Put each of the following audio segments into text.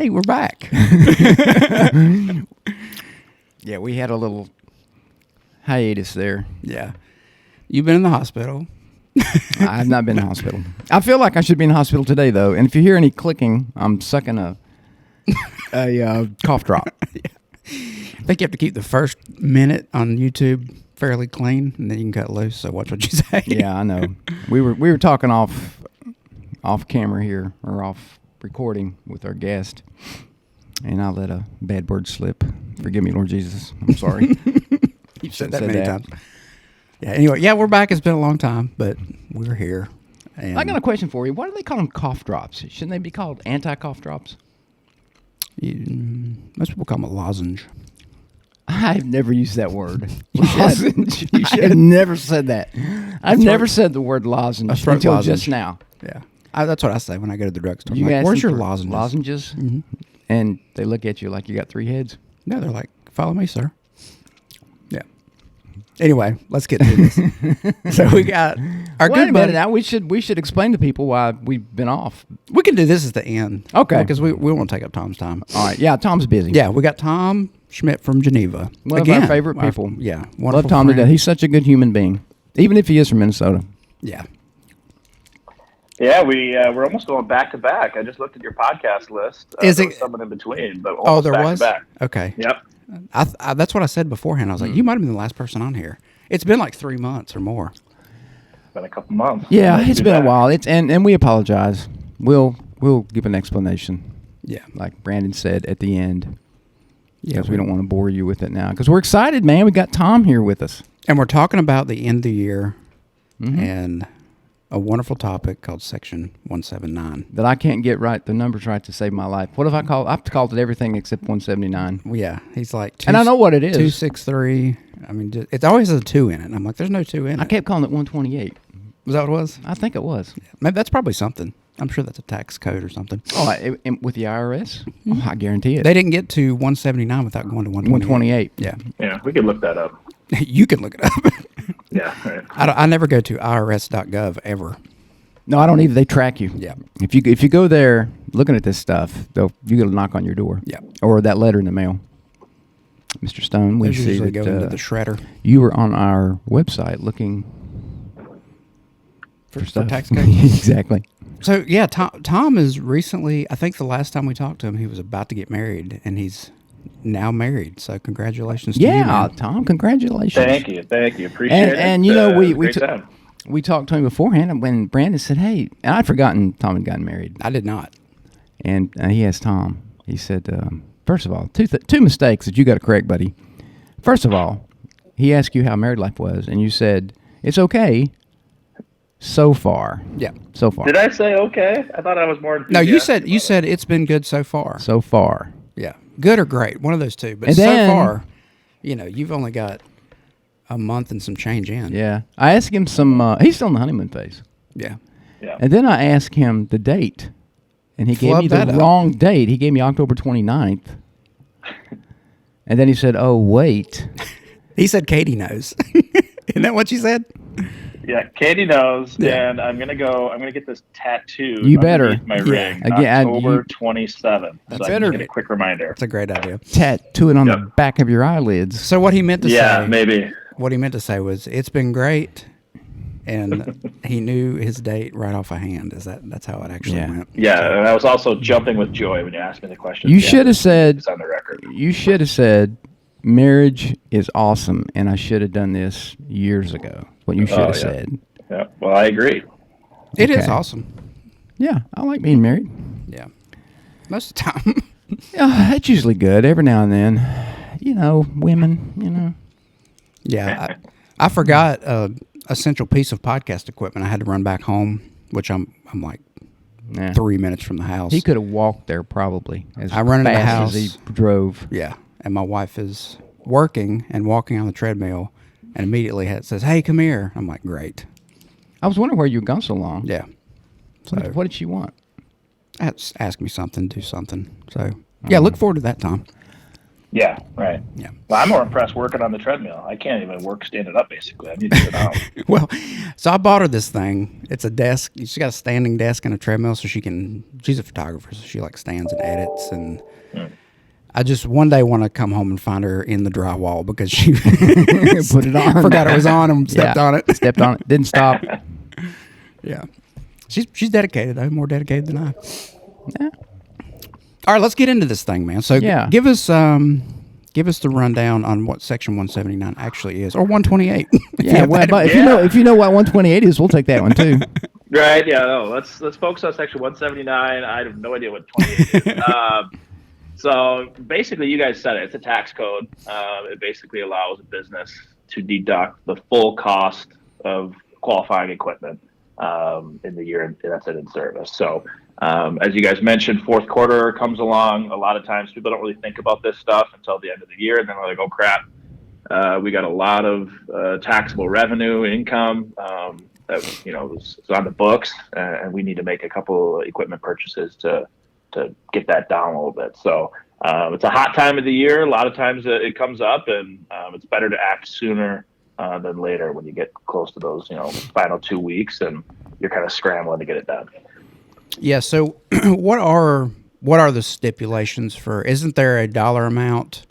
Hey, we're back. Yeah, we had a little hiatus there. Yeah. You've been in the hospital. I've not been in the hospital. I feel like I should be in the hospital today, though. And if you hear any clicking, I'm sucking a cough drop. Yeah. I think you have to keep the first minute on YouTube fairly clean, and then you can cut loose. So watch what you say. Yeah, I know. We were talking off camera here, or off recording with our guest, and I let a bad word slip. Forgive me, Lord Jesus. I'm sorry. You've said that many times. Yeah. Anyway, yeah, we're back. It's been a long time, but we're here. And I got a question for you. Why do they call them cough drops? Shouldn't they be called anti-cough drops? Most people call them a lozenge. I've never used that word. Lozenge. You should. I've never said that. I've never said the word lozenge until lozenge. just now. Yeah. That's what I say when I go to the drugstore. You I'm like, ask where's them your for lozenges? Lozenges? Mm-hmm. And they look at you like you got three heads. No, they're like, follow me, sir. Yeah. Anyway, let's get to this. So we got our Wait good a minute buddy. now. We should explain to people why we've been off. We can do this at the end. Okay. Because we won't take up Tom's time. All right. Yeah, Tom's busy. Yeah, we got Tom Schmidt from Geneva. One of our favorite people. Yeah. Love Tom to death. He's such a good human being, even if he is from Minnesota. Yeah. Yeah, we're almost going back to back. I just looked at your podcast list. Is there it was someone in between? But Oh, there back was? to back. Okay. Yep. I that's what I said beforehand. I was like, you might have been the last person on here. It's been like 3 months or more. Been a couple months. Yeah, Nice to it's be been a back. while. And we apologize. We'll give an explanation, Yeah. like Brandon said at the end. Yeah. Because we don't want to bore you with it now. Because we're excited, man. We got Tom here with us. And we're talking about the end of the year Mm-hmm. and a wonderful topic called Section 179. That I can't get right the numbers right to save my life. What if I call? I've called it everything except 179. Well, yeah, he's like, And I know what it is. 263. I mean, it always has a 2 in it. And I'm like, there's no 2 in it. I kept calling it 128. Was that what it was? I think it was. Maybe that's probably something. I'm sure that's a tax code or something. Oh, with the IRS? Oh, I guarantee it. They didn't get to 179 without going to 128. 128. Yeah. Yeah, we could look that up. You can look it up. Yeah. Right. I never go to irs.gov ever. No, I don't either. They track you. Yeah. If you go there looking at this stuff, you get a knock on your door. Yeah. Or that letter in the mail. Mr. Stone, we Those see usually that go into the shredder you were on our website looking for stuff. tax code. Exactly. So yeah, Tom is recently. I think the last time we talked to him, he was about to get married, and he's now married. So congratulations to you, Yeah, man. Tom, congratulations. Thank you. Appreciate it. And you know, Great time. we talked to him beforehand, and when Brandon said, "Hey," and I'd forgotten Tom had gotten married, I did not. and he asked Tom. He said, first of all, two mistakes that you got to correct, buddy. First of all, he asked you how married life was, and you said it's okay so far. Yeah. So far. Did I say okay? I thought I was more. No, you enthusiastic said about it's been good so far. So far. Yeah, good or great, one of those two. But And so then- far, you've only got a month and some change in. Yeah. I asked him some. He's still in the honeymoon phase. Yeah. it. Yeah. And then I asked him the date, and he gave Flub me that the up. wrong date. He gave me October 29th. And then he said, "Oh, wait." He said Katie knows. Isn't that what you said? Yeah, Katie knows, Yeah. and I'm gonna get this tattoo. You better. underneath my Yeah. ring. Again, October 27th. That's so I better. can get a quick reminder. That's a great idea. Tattoo it on the Yep. back of your eyelids. So what he meant to Yeah, say, maybe. what he meant to say was, it's been great, and he knew his date right off a hand. That's how it actually Yeah. went. Yeah, and I was also jumping with joy when you asked me the question. You Yeah, should have said. it's on the record. You should have said, "Marriage is awesome, and I should have done this years ago." What you should have yeah. said. Yeah, well, I agree. It is Okay. awesome. Yeah, I like being married. Yeah, most of the time. Yeah, that's usually good. Every now and then, women. Yeah, I forgot a essential piece of podcast equipment. I had to run back home, which I'm like Yeah. 3 minutes from the house. He could have walked there probably. As I run in the fast house. as he drove. Yeah, and my wife is working and walking on the treadmill, and immediately says, "Hey, come here." I'm like, "Great." I was wondering where you were gone so long. Yeah. So What did she want? ask me something, do something. So yeah, look forward to that, Tom. Yeah, right. Yeah. Well, I'm more impressed working on the treadmill. I can't even work standing up, basically. I need to sit down. Well, so I bought her this thing. It's a desk. She's got a standing desk and a treadmill, so she's a photographer, so she like stands and edits. And Hmm. I just one day want to come home and find her in the drywall because she Put it on. forgot it was on and stepped on it. Stepped on it. Didn't stop. Yeah. She's dedicated, though, more dedicated than I. Yeah. All right, let's get into this thing, man. So Yeah. give us the rundown on what Section 179 actually is, or 128. Yeah. Well, but if you know what 128 is, we'll take that one too. Right. Yeah. No. Let's focus on Section 179. I have no idea what 28 is. So basically, you guys said it. It's a tax code. It basically allows a business to deduct the full cost of qualifying equipment in the year that's in service. So as you guys mentioned, fourth quarter comes along. A lot of times people don't really think about this stuff until the end of the year. And then they're like, oh, crap. We got a lot of taxable revenue, income that is on the books. And we need to make a couple equipment purchases to get that down a little bit. So it's a hot time of the year. A lot of times it comes up, and it's better to act sooner than later when you get close to those final 2 weeks and you're kind of scrambling to get it done. Yeah. So what are the stipulations for? Isn't there a dollar amount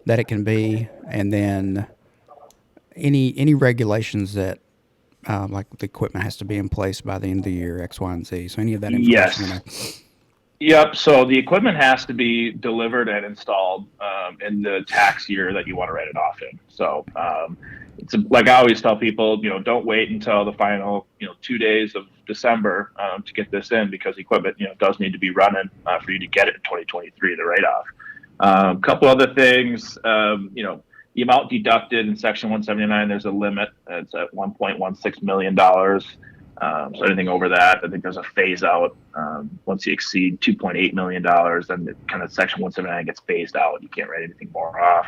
that it can be, and then any regulations that like the equipment has to be in place by the end of the year, X, Y, and Z. So any of that information. Yes. Yep. So the equipment has to be delivered and installed in the tax year that you want to write it off in. So it's like I always tell people, don't wait until the final 2 days of December to get this in, because equipment does need to be running for you to get it in 2023, the write off. A couple other things, the amount deducted in Section 179, there's a limit. It's at $1.16 million. So anything over that, I think there's a phase out. Once you exceed $2.8 million, then kind of Section 179 gets phased out. You can't write anything more off.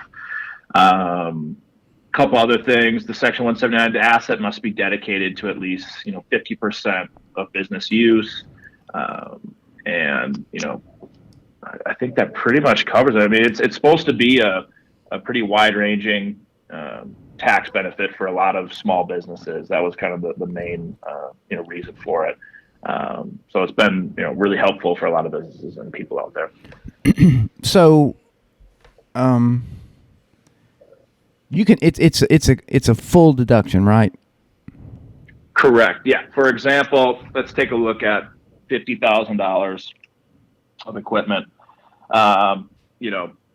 Couple other things. The Section 179, the asset must be dedicated to at least 50% of business use. And I think that pretty much covers it. I mean, it's supposed to be a pretty wide-ranging tax benefit for a lot of small businesses. That was kind of the main reason for it. So it's been really helpful for a lot of businesses and people out there. So, you can it's a full deduction, right? Correct. Yeah. For example, let's take a look at $50,000 of equipment.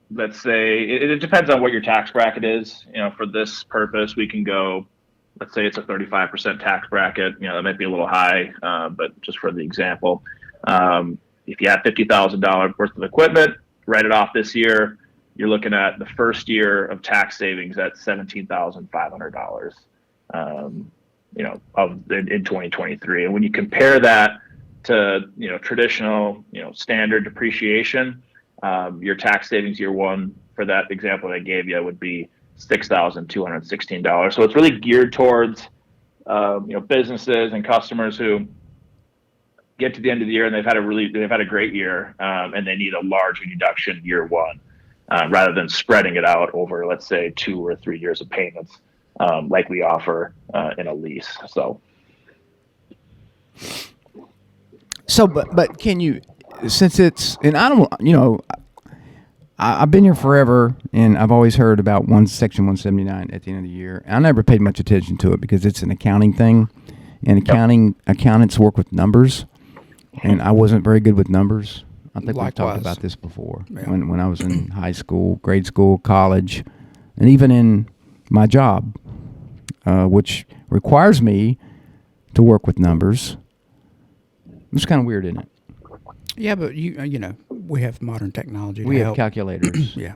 Let's say it depends on what your tax bracket is. For this purpose, we can go, let's say it's a 35% tax bracket. That might be a little high, but just for the example, if you have $50,000 worth of equipment, write it off this year, you're looking at the first year of tax savings at $17,500, in 2023. And when you compare that to, traditional, standard depreciation, your tax savings year one for that example I gave you would be $6,216. So it's really geared towards, businesses and customers who get to the end of the year and they've had a great year, and they need a large deduction year one, rather than spreading it out over, let's say, 2 or 3 years of payments, like we offer in a lease. So, but can you, since it's, and I don't, I've been here forever, and I've always heard about Section 179 at the end of the year. I never paid much attention to it because it's an accounting thing, and accountants work with numbers, and I wasn't very good with numbers. I think we've talked about this before. Yeah. When I was in high school, grade school, college, and even in my job, which requires me to work with numbers. It's kind of weird, isn't it? Yeah, but we have modern technology. We have calculators. Yeah,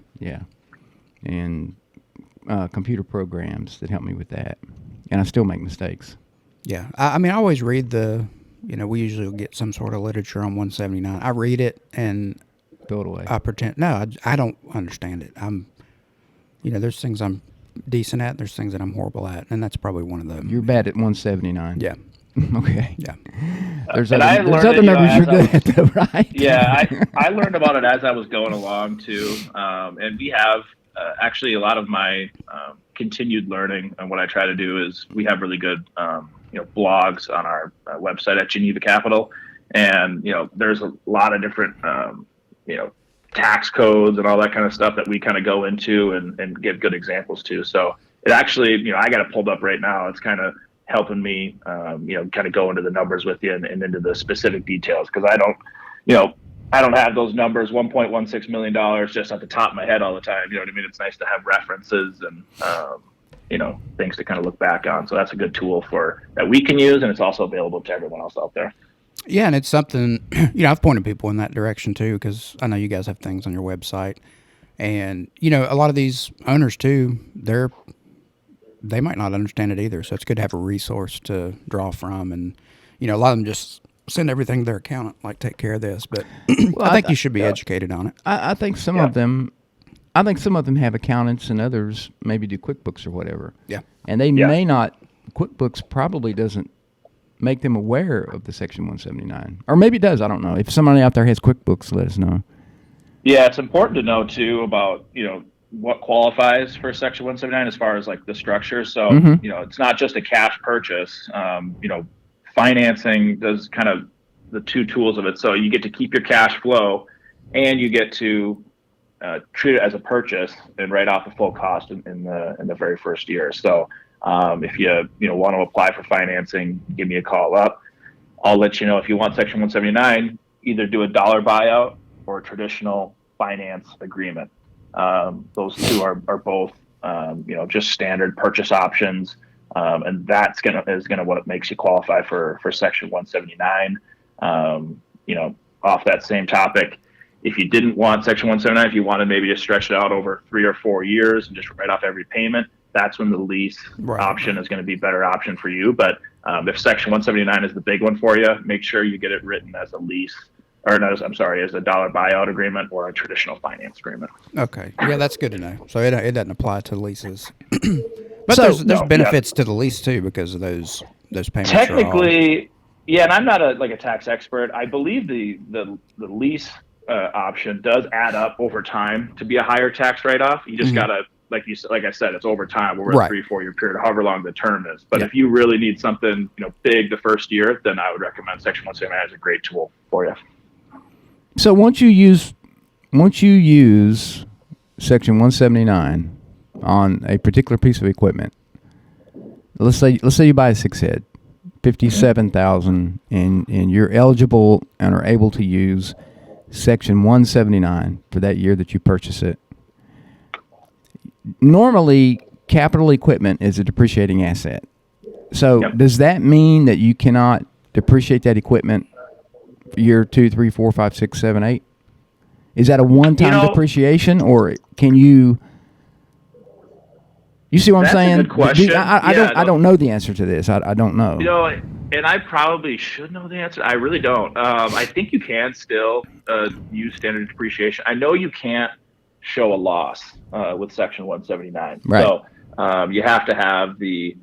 and computer programs that help me with that, and I still make mistakes. Yeah, I mean, I always read we usually get some sort of literature on 179. I read it and throw it away. I pretend. No, I don't understand it. There's things I'm decent at. There's things that I'm horrible at, and that's probably one of them. You're bad at 179. Yeah. Okay. Yeah. There's And other, I there's learned other it, numbers you're as I good at, though, right? Yeah, I learned about it as I was going along too, and we have actually a lot of my continued learning. And what I try to do is we have really good blogs on our website at Geneva Capital, and there's a lot of different tax codes and all that kind of stuff that we kind of go into and give good examples to. So it actually I got it pulled up right now. It's kind of helping me kind of go into the numbers with you and into the specific details, because I don't have those numbers, $1.16 million, just at the top of my head all the time. You know what I mean? It's nice to have references and, things to kind of look back on. So that's a good tool that we can use, and it's also available to everyone else out there. Yeah, and it's something, I've pointed people in that direction too, because I know you guys have things on your website. And, a lot of these owners too, they might not understand it either. So it's good to have a resource to draw from. And, a lot of them just send everything to their accountant, like, take care of this. But Well, I think you should be educated on it. I think some of them, have accountants, and others maybe do QuickBooks or whatever. Yeah. And they may not. QuickBooks probably doesn't make them aware of the Section 179, or maybe it does. I don't know. If somebody out there has QuickBooks, let us know. Yeah, it's important to know too about what qualifies for Section 179 as far as like the structure. So it's not just a cash purchase. Financing does kind of the two tools of it. So you get to keep your cash flow, and you get to treat it as a purchase and write off the full cost in the very first year. So if you want to apply for financing, give me a call up. I'll let you know if you want Section 179. Either do a dollar buyout or a traditional finance agreement. Those two are both just standard purchase options. And that's gonna what makes you qualify for Section 179. Off that same topic, if you didn't want Section 179, if you wanted maybe to stretch it out over 3 or 4 years and just write off every payment, that's when the lease option is going to be a better option for you. But if Section 179 is the big one for you, make sure you get it written as a lease, or no, I'm sorry, as a dollar buyout agreement or a traditional finance agreement. Okay. Yeah, that's good to know. So it doesn't apply to leases. But there's benefits to the lease too, because of those payments. Technically, yeah, and I'm not a tax expert. I believe the lease option does add up over time to be a higher tax write-off. You just gotta, like I said, it's over time over a 3-4 year period, however long the term is. But if you really need something big the first year, then I would recommend Section 179 as a great tool for you. So once you use Section 179 on a particular piece of equipment, let's say you buy a 6-head, $57,000, and you're eligible and are able to use Section 179 for that year that you purchase it. Normally, capital equipment is a depreciating asset. So does that mean that you cannot depreciate that equipment for year 2, 3, 4, 5, 6, 7, 8? Is that a one-time depreciation, or can you? You see what I'm saying? That's a good question. I don't know the answer to this. I don't know. And I probably should know the answer. I really don't. I think you can still use standard depreciation. I know you can't show a loss with Section 179. Right. So you have to have the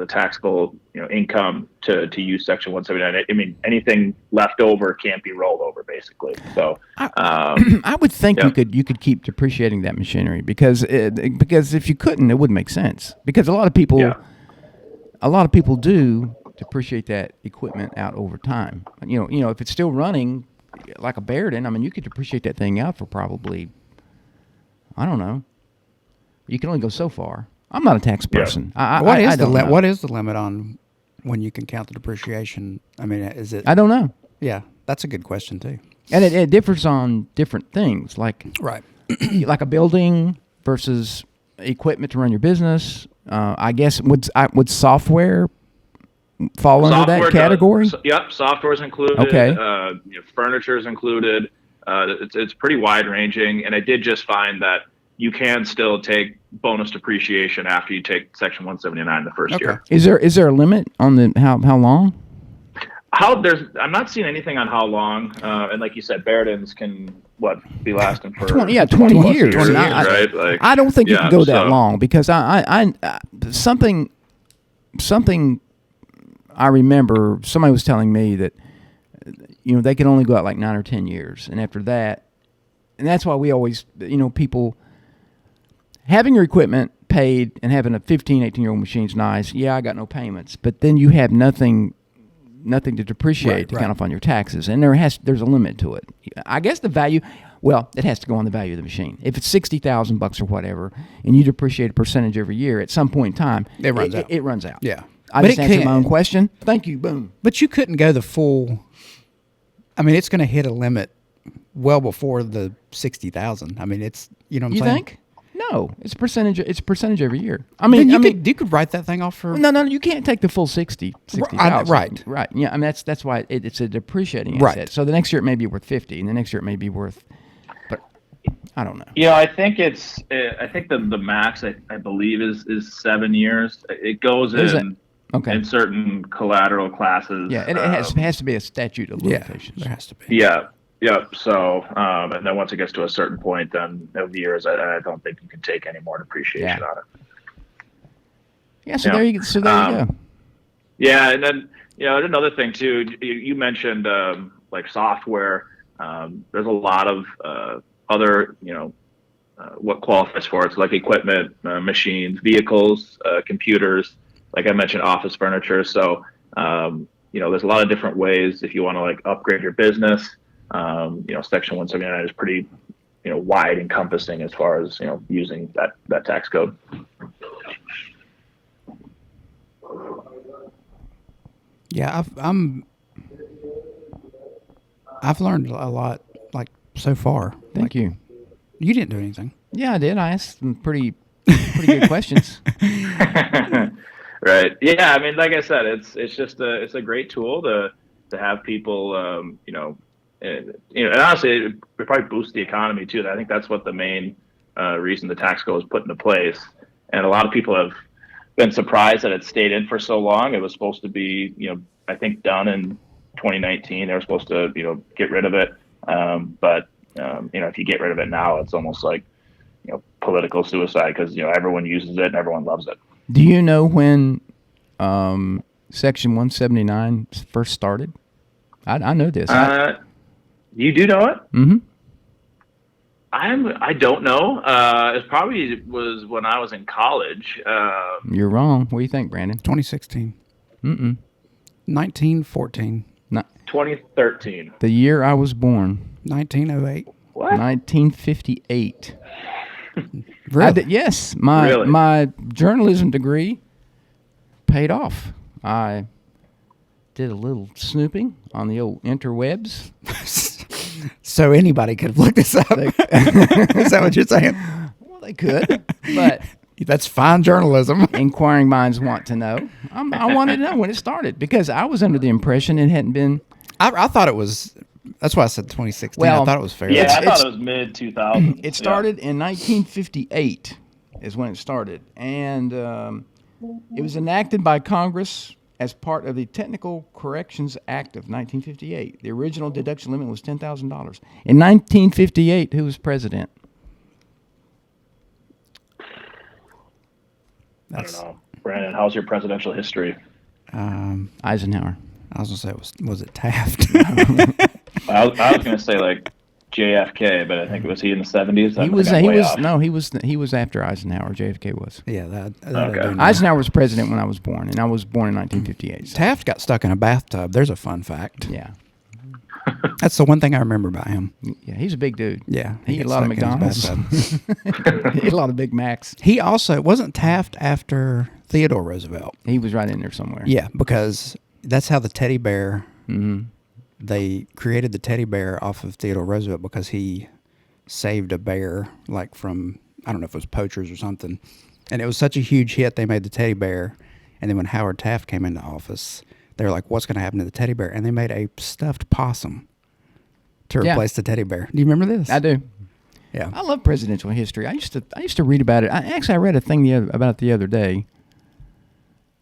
taxable income to use Section 179. I mean, anything left over can't be rolled over, basically. So I would think you could keep depreciating that machinery, because if you couldn't, it wouldn't make sense. Because a lot of people do depreciate that equipment out over time. If it's still running like a Bairden, I mean, you could depreciate that thing out for probably, I don't know. You can only go so far. I'm not a tax person. What is the limit on when you can count the depreciation? I mean, is it? I don't know. Yeah, that's a good question too. And it differs on different things, like like a building versus equipment to run your business. I guess would software fall under that category? Yep, software is included. Okay. Furniture is included. It's pretty wide ranging, and I did just find that you can still take bonus depreciation after you take Section 179 the first year. Is there a limit on the how long? I'm not seeing anything on how long, and like you said, Bairdens can be lasting for 20 years. 20 years, right? I don't think you can go that long, because I something I remember somebody was telling me that, they could only go out like 9 or 10 years. And after that, and that's why we always, people having your equipment paid and having a 15, 18-year-old machine's nice. Yeah, I got no payments. But then you have nothing to depreciate to count off on your taxes. And there's a limit to it. I guess the value, well, it has to go on the value of the machine. If it's $60,000 or whatever, and you depreciate a percentage every year, at some point in time, it runs out. It runs out. Yeah. I just answered my own question. Thank you. Boom. But you couldn't go the full. I mean, it's going to hit a limit well before the 60,000. I mean, it's what I'm You saying. think? No, it's a percentage. It's a percentage every year. I mean, You could write that thing off for. No, you can't take the full 60,000. Right. Yeah, I mean that's why it's a depreciating Right. asset. So the next year it may be worth 50, and the next year it may be worth, but I don't know. Yeah, I think I think the max I believe is 7 years. It goes in certain collateral classes. Yeah, it has to be a statute of limitations. There has to be. Yeah. Yeah. So, and then once it gets to a certain point, then of years, I don't think you can take any more depreciation on it. Yeah. So there you go. Yeah, and then another thing too. You mentioned like software. There's a lot of other what qualifies for it. It's like equipment, machines, vehicles, computers. Like I mentioned, office furniture. So there's a lot of different ways if you want to like upgrade your business. Section 179 is pretty, wide encompassing as far as, using that tax code. Yeah, I've learned a lot, like so far. Thank you. You didn't do anything. Yeah, I did. I asked some pretty good questions. Right. Yeah. I mean, like I said, it's just it's a great tool to have people, and honestly, it probably boosts the economy too. I think that's what the main reason the tax code was put into place. And a lot of people have been surprised that it stayed in for so long. It was supposed to be, I think done in 2019. They were supposed to, get rid of it. But if you get rid of it now, it's almost like, political suicide because, everyone uses it and everyone loves it. Do you know when Section 179 first started? I know this. You do know it? Mm-hmm. I don't know. It probably was when I was in college. You're wrong. What do you think, Brandon? 2016. 1914. 2013. The year I was born. 1908. What? 1958. Really? Yes. Really? My journalism degree paid off. I did a little snooping on the old interwebs. So anybody could have looked this up. Is that what you're saying? Well, they could, but that's fine journalism. inquiring minds want to know. I wanted to know when it started because I was under the impression it hadn't been. I thought it was. That's why I said 2016. Well, I thought it was fair. Yeah, I thought it was mid 2000s. It started in 1958 is when it started, and it was enacted by Congress as part of the Technical Corrections Act of 1958. The original deduction limit was $10,000. In 1958, who was president? I don't know. Brandon, how's your presidential history? Eisenhower. I was gonna say, was it Taft? I was going to say like JFK, but I think was he in the 70s? He was after Eisenhower. JFK was. Yeah, that Okay. I do know. Eisenhower was president when I was born, and I was born in 1958. So. Taft got stuck in a bathtub. There's a fun fact. Yeah. That's the one thing I remember about him. Yeah, he's a big dude. Yeah, He ate a gets lot of stuck in his McDonald's. bathtub. He ate a lot of Big Macs. He also wasn't Taft after Theodore Roosevelt. He was right in there somewhere. Yeah, because that's how the teddy bear. Mm-hmm. They created the teddy bear off of Theodore Roosevelt because he saved a bear, like from, I don't know if it was poachers or something. And it was such a huge hit, they made the teddy bear. And then when Howard Taft came into office, they were like, what's going to happen to the teddy bear? And they made a stuffed possum to replace the teddy bear. Do you remember this? I do. Yeah. I love presidential history. I used to read about it. I read a thing about it the other day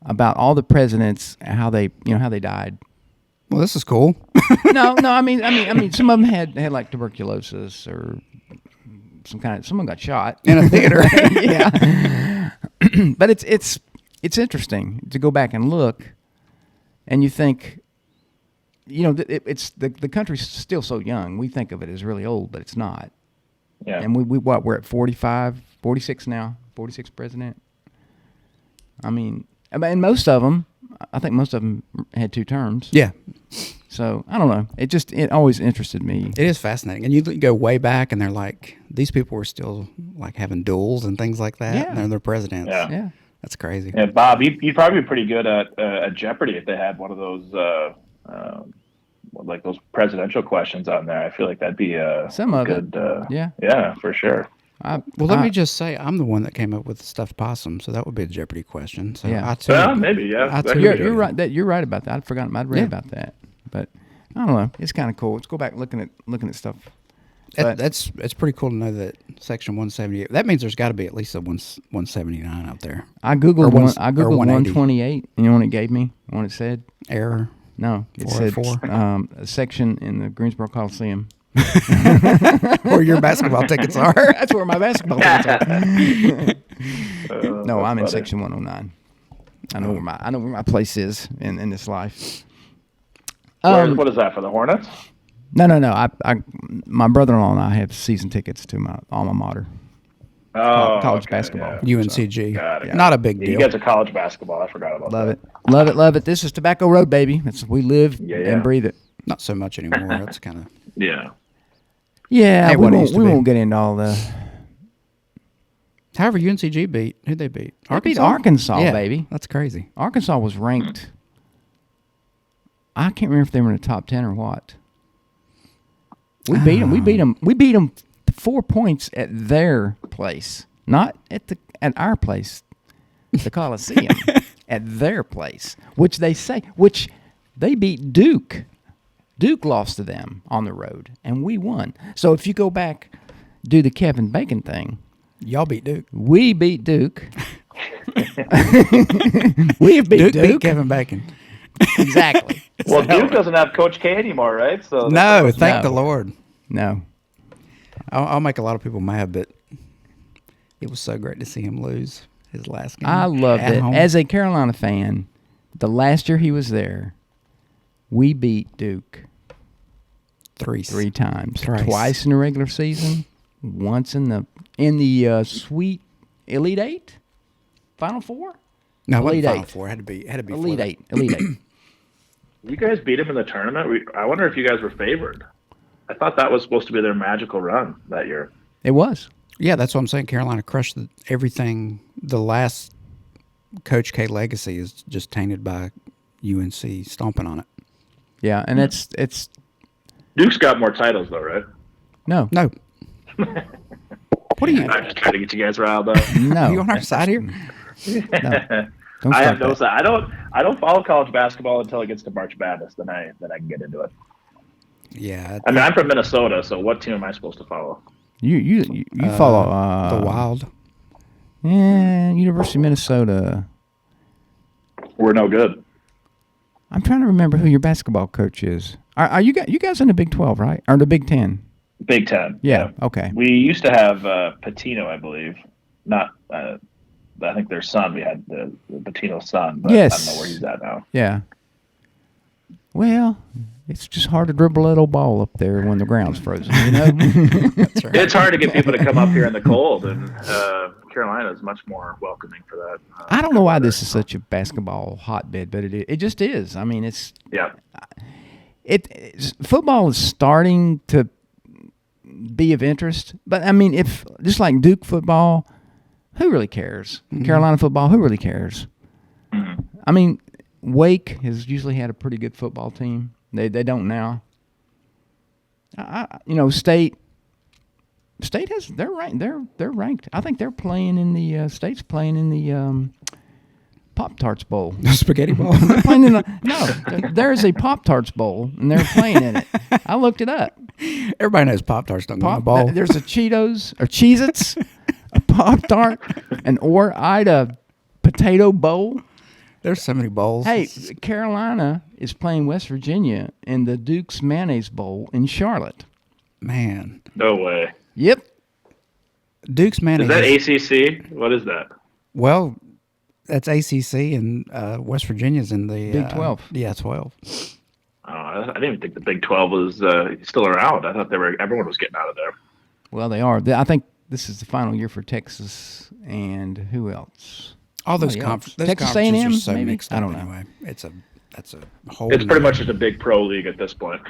about all the presidents, how they died. Well, this is cool. No. I mean, some of them had like tuberculosis or someone got shot In a theater. Yeah. But it's interesting to go back and look and you think, it's the country's still so young. We think of it as really old, but it's not. Yeah. And we're at 45, 46 now, 46 president. I mean, and most of them, I think most of them had 2 terms. Yeah. So I don't know. It always interested me. It is fascinating. And you go way back and they're like, these people were still like having duels and things like that. Yeah. And they're presidents. Yeah. That's crazy. Yeah, Bob, you'd probably be pretty good at Jeopardy if they had one of those like those presidential questions on there. I feel like that'd be Some of good. Yeah. Yeah, for sure. Well, let me just say, I'm the one that came up with the stuffed possum, so that would be a Jeopardy question. So Yeah. I too, Well, maybe, yeah. I too You're enjoyed it. right. You're right about that. I'd forgotten. I'd read Yeah. about that, but I don't know. It's kind of cool. Let's go back looking at stuff. But It's pretty cool to know that Section 178. That means there's got to be at least a 179 out there. I googled Or one. one- I or googled 180. 128. You know what it gave me? What it said? Error. No, it said 404. a section in the Greensboro Coliseum. Where your basketball tickets are. That's where my basketball tickets are. No, That's I'm in funny. section 109. I know where my place is in this life. What is that for the Hornets? No. My brother-in-law and I have season tickets to my alma mater. Oh, college okay, basketball. yeah. UNCG. Got it. Not a big You deal. guys are college basketball. I forgot about Love that. it. Love it. This is Tobacco Road, baby. We live Yeah. and breathe it. Not so much anymore. That's kind of. Yeah. Yeah, Hey, we what it used to be. won't get into all the. However, UNCG beat. Who'd they beat? They beat Arkansas, Yeah, baby. That's crazy. Arkansas was ranked. I can't remember if they were in the top 10 or what. We beat them. We beat them 4 points at their place, not at our place, the Coliseum, at their place, which they beat Duke. Duke lost to them on the road, and we won. So if you go back, do the Kevin Bacon thing. Y'all beat Duke. We beat Duke. We have beat Duke beat Kevin Bacon. Exactly. Well, Duke doesn't have Coach K anymore, right? So No, thank No. the Lord. No. I'll make a lot of people mad, but it was so great to see him lose his last game. I loved at it. home. As a Carolina fan, the last year he was there, we beat Duke three times. Thrice. Twice in the regular season, once in the Sweet Elite Eight, Final Four. No, it wasn't Elite Final Eight. Four. Had to be Elite for Eight. Elite Eight. You guys beat him in the tournament. I wonder if you guys were favored. I thought that was supposed to be their magical run that year. It was. Yeah, that's what I'm saying. Carolina crushed everything. The last Coach K legacy is just tainted by UNC stomping on it. Yeah, and it's Duke's got more titles, though, right? no. What are you? I'm just trying to get you guys riled up. No. Are you on our side here? No. Don't I start have no that. side. I don't follow college basketball until it gets to March Madness. Then I can get into it. Yeah, I mean, I'm from Minnesota, so what team am I supposed to follow? You follow the Wild. Yeah, University of Minnesota. We're no good. I'm trying to remember who your basketball coach is. Are you guys in the Big 12, right? Or the Big 10? Big Ten. Yeah. Okay. We used to have Patino, I believe. Not, I think their son. We had the Patino's son, but Yes. I don't know where he's at now. Yeah. Well, it's just hard to dribble that old ball up there when the ground's frozen, you know? That's right. It's hard to get people to come up here in the cold, and Carolina is much more welcoming for that. I don't know why this is such a basketball hotbed, but it just is. I mean, Yeah. football is starting to be of interest, but I mean, if just like Duke football, who really cares? Mm-hmm. Carolina football, who really cares? Mm-hmm. I mean, Wake has usually had a pretty good football team. They don't now. State has they're ranked. They're ranked. I think they're playing in the State's playing in the Pop-Tarts Bowl. The spaghetti ball. They're playing in there is a Pop-Tarts Bowl, and they're playing in it. I looked it up. Everybody knows Pop Tarts don't go in the ball. There's a Cheetos or Cheez-Its, a Pop-Tart, an Ore-Ida potato bowl. There's so many bowls. Hey, Carolina is playing West Virginia in the Duke's Mayonnaise Bowl in Charlotte. Man, No way. Yep. Duke's Is mayonnaise. that ACC? What is that? Well, That's ACC, and West Virginia's in the Big 12. Yeah, 12. I didn't even think the Big 12 was still around. I thought everyone was getting out of there. Well, they are. I think this is the final year for Texas, and who else? All those Somebody else. conferences. Texas A&M, are so maybe? mixed I up don't know. anyway. That's a whole. It's pretty much just a big pro league at this point.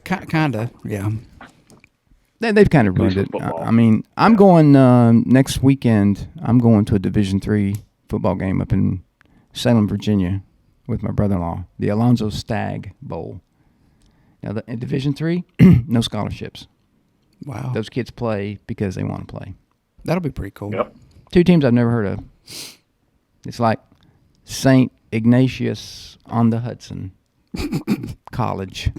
Kind of, yeah. They've kind of At least ruined with it. football. I mean, I'm going next weekend. I'm going to a Division III football game up in Salem, Virginia, with my brother-in-law, the Alonzo Stagg Bowl. Now, in Division III, no scholarships. Wow, Those kids play because they want to play. that'll be pretty cool. Yep. Two teams I've never heard of. It's like St. Ignatius on the Hudson College,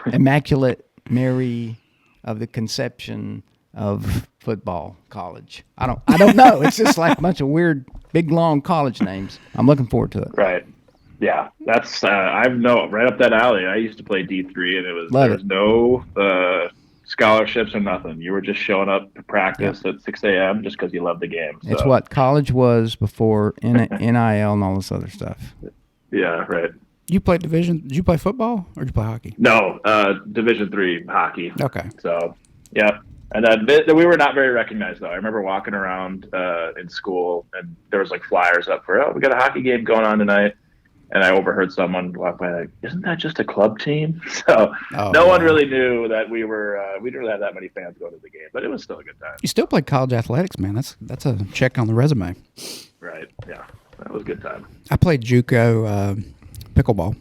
Immaculate Mary of the Conception of Football College. I don't know. It's just like a bunch of weird, big, long college names. I'm looking forward to it. Right. Yeah, that's I know right up that alley. I used to play D3, and there was no scholarships or nothing. You were just showing up to practice at 6 a.m. just because you loved the game. So. It's what college was before NIL and all this other stuff. Yeah, right. You played division? Did you play football or did you play hockey? No, Division III hockey. Okay. So, yeah. And we were not very recognized, though. I remember walking around in school, and there was like flyers up for, we got a hockey game going on tonight. And I overheard someone walk by like, isn't that just a club team? So no one really knew that we didn't really have that many fans going to the game, but it was still a good time. You still played college athletics, man. That's a check on the resume. Right. Yeah. That was a good time. I played JUCO pickleball.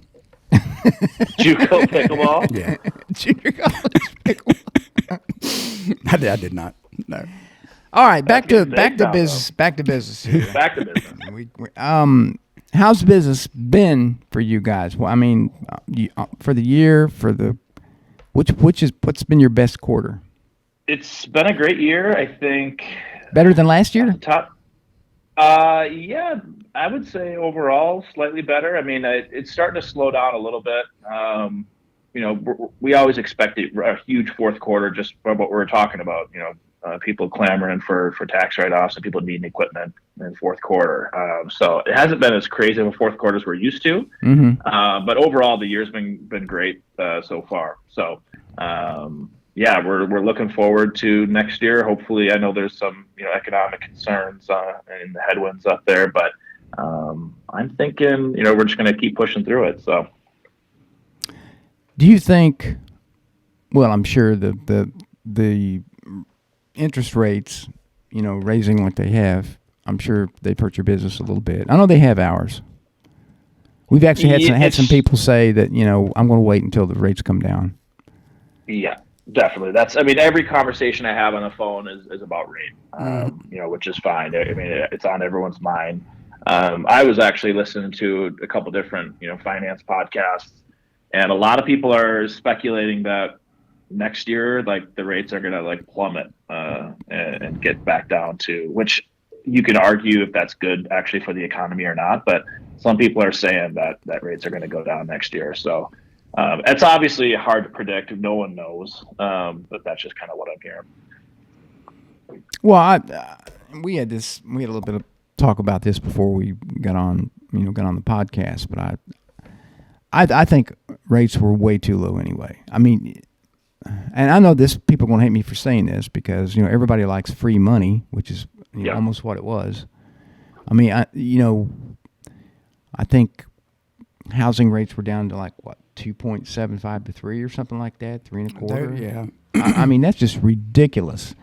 JUCO pickleball? Yeah. Junior college pickleball. I did not. No. All right, back to now, business. Back to business. Here. Back to business. How's business been for you guys? Well, I mean, for the year, what's been your best quarter? It's been a great year, I think. Better than last year? Yeah, I would say overall slightly better. I mean, it's starting to slow down a little bit. We always expect a huge fourth quarter just from what we were talking about. People clamoring for tax write-offs and people needing equipment in fourth quarter. So it hasn't been as crazy of a fourth quarter as we're used to. Mm-hmm. But overall, the year's been great so far. So we're looking forward to next year. Hopefully, I know there's some economic concerns and the headwinds up there, but I'm thinking we're just going to keep pushing through it. So, do you think? Well, I'm sure the interest rates, raising like they have, I'm sure they've hurt your business a little bit. I know they have ours. We've actually had some people say that, I'm going to wait until the rates come down. Yeah, definitely. Every conversation I have on the phone is about rate, which is fine. I mean, it's on everyone's mind. I was actually listening to a couple different, finance podcasts, and a lot of people are speculating that next year, like the rates are going to plummet and get back down to, which you can argue if that's good actually for the economy or not. But some people are saying that rates are going to go down next year. So it's obviously hard to predict. No one knows. But that's just kind of what I'm hearing. Well, we had a little bit of talk about this before we got on the podcast. But I think rates were way too low anyway. I mean. And I know people are going to hate me for saying this because, everybody likes free money, which is almost what it was. I mean, I think housing rates were down to 2.75 to 3 or something like that, 3.25. Yeah. I mean, that's just ridiculous.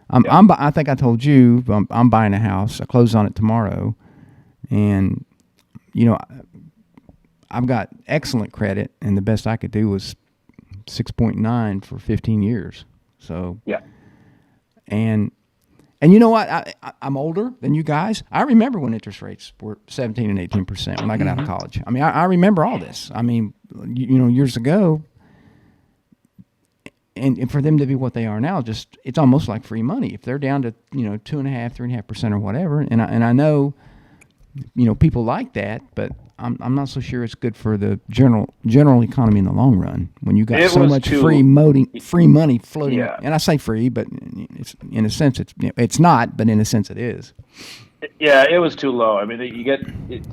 I think I told you I'm buying a house. I close on it tomorrow, and I've got excellent credit, and the best I could do was 6.9 for 15 years. So yeah, and you know what? I'm older than you guys. I remember when interest rates were 17 and 18% when I got out of college. I mean, I remember all this. I mean, years ago, and for them to be what they are now, it's almost like free money. If they're down to 2.5%, 3.5% or whatever, and I know people like that, but I'm not so sure it's good for the general economy in the long run when you got so much free money floating. Yeah. And I say free, but it's in a sense it's not, but in a sense it is. Yeah, it was too low. I mean, you get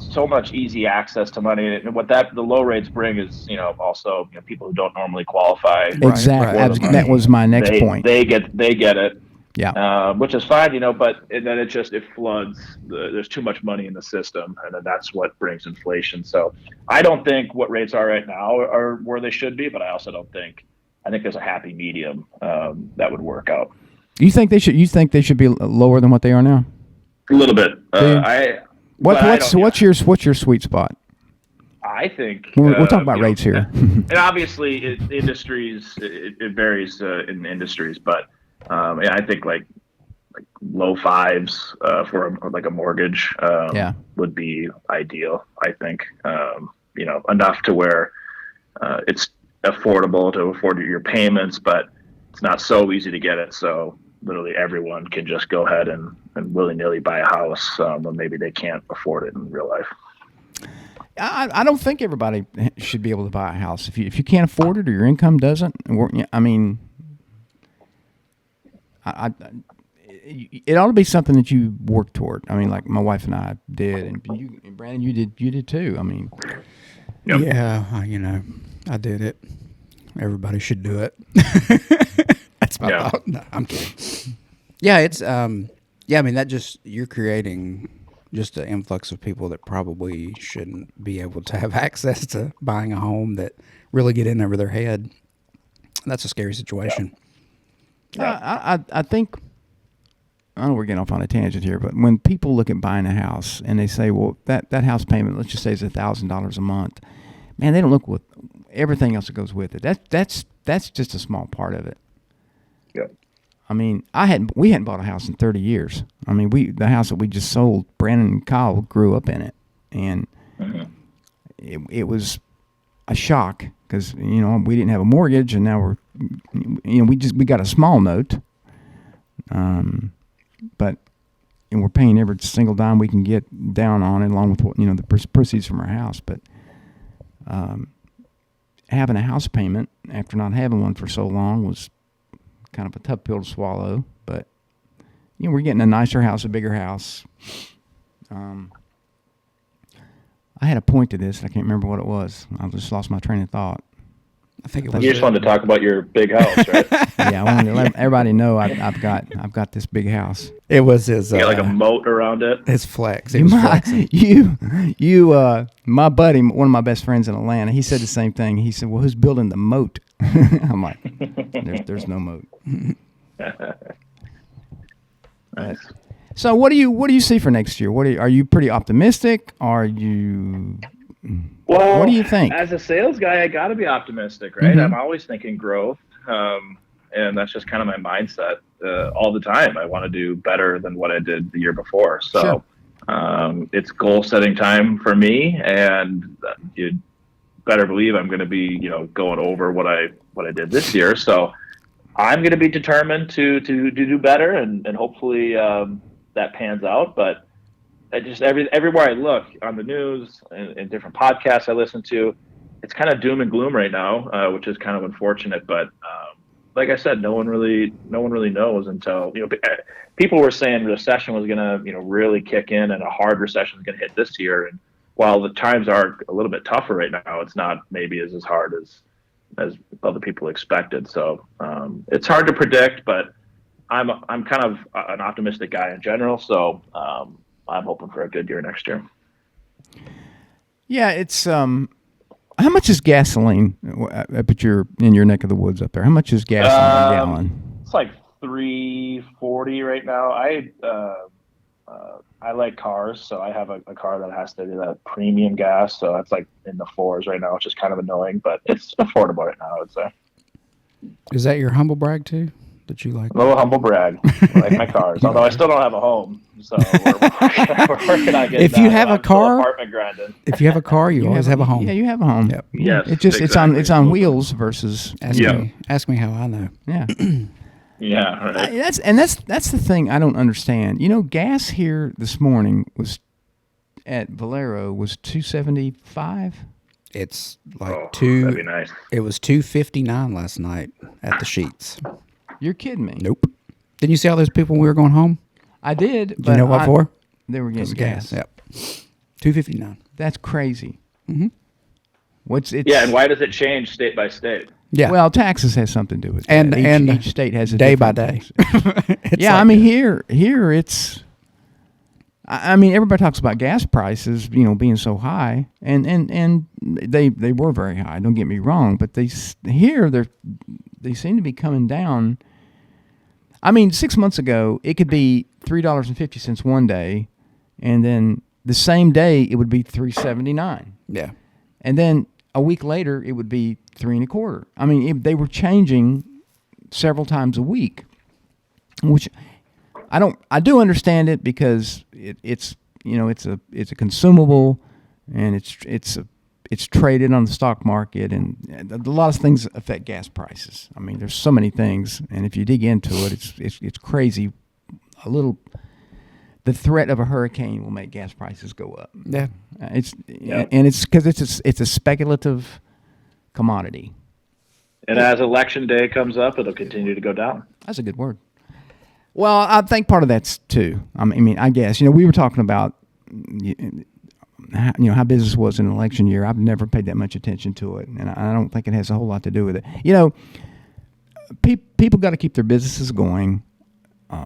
so much easy access to money, and what the low rates bring is, also people who don't normally qualify Right, Exactly. right. for the money. That was my next point. They get it, Yeah. which is fine, but and then it floods. There's too much money in the system, and then that's what brings inflation. So I don't think what rates are right now are where they should be, but I also don't think. I think there's a happy medium that would work out. You think they should? You think they should be lower than what they are now? A little bit. What's your sweet spot? I think We're talking about rates here. And obviously, industries it varies in industries, but I think like low fives for a mortgage would be ideal. I think enough to where it's affordable to afford your payments, but it's not so easy to get it. So literally everyone can just go ahead and willy-nilly buy a house when maybe they can't afford it in real life. I don't think everybody should be able to buy a house if you can't afford it or your income doesn't. I mean, it ought to be something that you work toward. I mean, like my wife and I did, and Brandon, you did too. I mean, Yep. Yeah, I did it. Everybody should do it. That's my thought. No, I'm kidding. Yeah, it's I mean you're creating just an influx of people that probably shouldn't be able to have access to buying a home that really get in over their head. That's a scary situation. I think, I know we're getting off on a tangent here, but when people look at buying a house and they say, well, that house payment, let's just say, is $1,000 a month, man, they don't look with everything else that goes with it. That's just a small part of it. Yep. I mean, we hadn't bought a house in 30 years. I mean, the house that we just sold, Brandon and Kyle grew up in it, and it was a shock because we didn't have a mortgage, and now we got a small note, but we're paying every single dime we can get down on it, along with what the proceeds from our house. But having a house payment after not having one for so long was kind of a tough pill to swallow. But we're getting a nicer house, a bigger house. I had a point to this. I can't remember what it was. I just lost my train of thought. I think it was. You just wanted to talk about your big house, right? Yeah, I wanted to let everybody know I've got this big house. It was his. You got like a moat around it. His flex. He was flexing. My buddy, one of my best friends in Atlanta, he said the same thing. He said, "Well, who's building the moat?" I'm like, "There's no moat." Nice. So what do you see for next year? Are you pretty optimistic? Are you? Well, what do you think? As a sales guy, I got to be optimistic, right? Mm-hmm. I'm always thinking growth, and that's just kind of my mindset all the time. I want to do better than what I did the year before. So it's goal setting time for me, and you better believe I'm going to be, going over what I did this year. So I'm going to be determined to do better, and hopefully that pans out. But I just everywhere I look on the news and different podcasts I listen to, it's kind of doom and gloom right now, which is kind of unfortunate. But like I said, no one really knows until people were saying recession was going to really kick in and a hard recession is going to hit this year. And while the times are a little bit tougher right now, it's not maybe as hard as other people expected. So it's hard to predict, but I'm kind of an optimistic guy in general. So I'm hoping for a good year next year. Yeah, it's how much is gasoline in your neck of the woods up there? How much is gasoline a gallon? It's like $3.40 right now. I like cars, so I have a car that has to do that premium gas, so that's like in the fours right now, which is kind of annoying, but it's affordable right now, I would say. Is that your humble brag too? That you like? A little humble brag. I like my cars, although I still don't have a home, so we're working on getting If you have a car, apartment grinding. If you have a car, you always have a home. Yeah, you have a home. Yep. Yes, It's just exactly. it's on wheels versus. Ask me how I know. Yeah. Yeah, right. That's the thing I don't understand. Gas here this morning was at Valero was $2.75. It's like that'd be nice. It was $2.59 last night at the Sheets. You're kidding me. Nope. Didn't you see all those people when we were going home? I did. Do But you know what for? They were getting gas. Yep. $2.59. That's crazy. Mm-hmm. And why does it change state by state? Yeah. Well, taxes has something to do with that. And each state has a day by different day. tax. Yeah, I mean here it's. I mean, everybody talks about gas prices, being so high, and they were very high. Don't get me wrong, but they seem to be coming down. I mean, 6 months ago, it could be $3.50 one day, and then the same day it would be $3.79. Yeah, and then a week later it would be $3.25. I mean, they were changing several times a week, which I do understand it because it's a consumable, and it's traded on the stock market, and a lot of things affect gas prices. I mean, there's so many things, and if you dig into it, it's crazy. The threat of a hurricane will make gas prices go up. Yeah, it's because it's a speculative commodity. And as election day comes up, it'll continue to go down. That's a good word. Well, I think part of that's too. I mean, I guess we were talking about how business was in an election year. I've never paid that much attention to it, and I don't think it has a whole lot to do with it. People got to keep their businesses going.